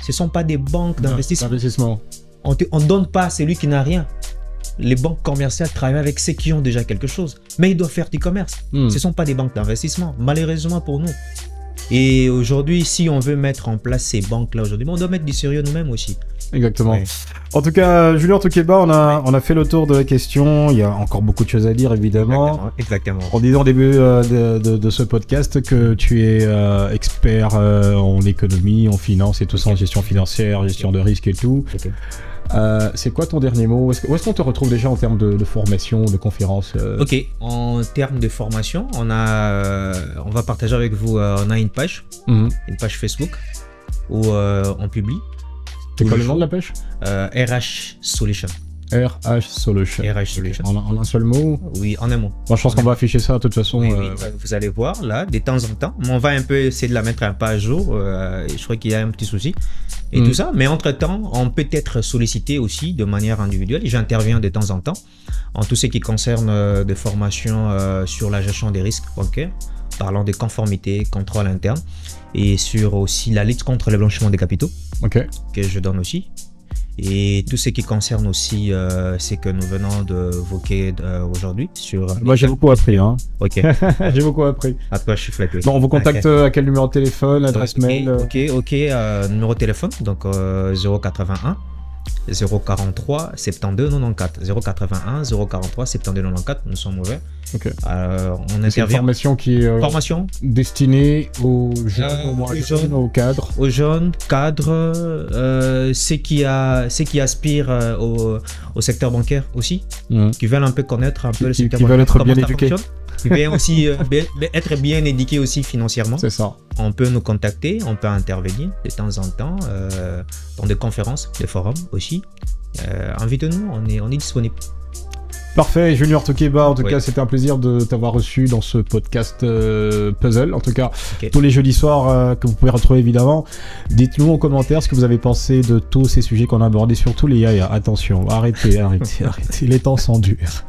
Ce sont pas des banques d'investissement. On ne donne pas à celui qui n'a rien. Les banques commerciales travaillent avec ceux qui ont déjà quelque chose, mais ils doivent faire du commerce. Ce ne sont pas des banques d'investissement, malheureusement pour nous. Et aujourd'hui, si on veut mettre en place ces banques-là aujourd'hui, on doit mettre du sérieux nous-mêmes aussi. Exactement. Ouais. En tout cas, Julien Toukeba, on a fait le tour de la question. Il y a encore beaucoup de choses à dire, évidemment. Exactement. En disant au début de ce podcast que tu es expert en économie, en finance et tout ça, en gestion financière, gestion de risque et tout. Okay. C'est quoi ton dernier mot? Où est-ce qu'on te retrouve déjà en termes de formation, de conférences? Ok, en termes de formation, on va partager avec vous, on a une page Facebook où on publie. C'est quoi le nom de la page? RH Solution. RH Solution. RH Solution. En un seul mot? Oui, en un mot. Bon, je pense qu'on va afficher ça de toute façon. Oui, vous allez voir là, de temps en temps. On va un peu essayer de la mettre un pas à jour. Je crois qu'il y a un petit souci. Et tout ça. Mais entre-temps, on peut être sollicité aussi de manière individuelle. Et j'interviens de temps en temps en tout ce qui concerne des formations sur la gestion des risques bancaires, parlant de conformité, contrôle interne, et sur aussi la lutte contre le blanchiment des capitaux, que je donne aussi. Et tout ce qui concerne aussi ce que nous venons d'évoquer aujourd'hui sur... Moi j'ai beaucoup appris. Hein. Ok. J'ai beaucoup appris. À toi je suis flatté. Bon, on vous contacte à quel numéro de téléphone, adresse mail? Ok. Numéro de téléphone, donc 081 043 72 94 081 043 72 94. Nous sommes ouverts. Okay. On intervient. C'est une formation qui est destinée aux jeunes, aux cadres. Aux jeunes, cadres, ceux qui aspirent au secteur bancaire aussi, qui veulent un peu connaître un peu le secteur bancaire. Qui veulent être bien éduqués. Qui veulent aussi être bien éduqués aussi financièrement. C'est ça. On peut nous contacter, on peut intervenir de temps en temps dans des conférences, des forums aussi. Invitez-nous, on est disponible. Parfait, Junior Toukeba, en tout cas c'était un plaisir de t'avoir reçu dans ce podcast Puzzle, en tout cas tous les jeudis soirs que vous pouvez retrouver évidemment. Dites-nous en commentaire ce que vous avez pensé de tous ces sujets qu'on a abordés, surtout les yaya, attention, arrêtez, les temps sont durs.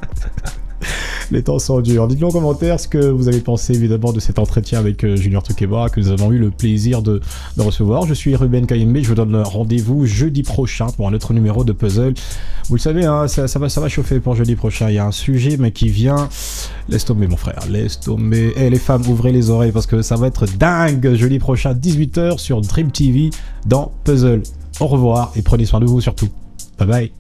Les temps sont durs. Dites-nous en commentaire ce que vous avez pensé évidemment de cet entretien avec Junior Toukeba que nous avons eu le plaisir de recevoir. Je suis Ruben Kayembe, je vous donne rendez-vous jeudi prochain pour un autre numéro de Puzzle. Vous le savez, hein, ça va chauffer pour jeudi prochain. Il y a un sujet mais qui vient... Laisse tomber mon frère, laisse tomber. Les femmes, ouvrez les oreilles parce que ça va être dingue jeudi prochain 18h sur Dream TV dans Puzzle. Au revoir et prenez soin de vous surtout. Bye bye.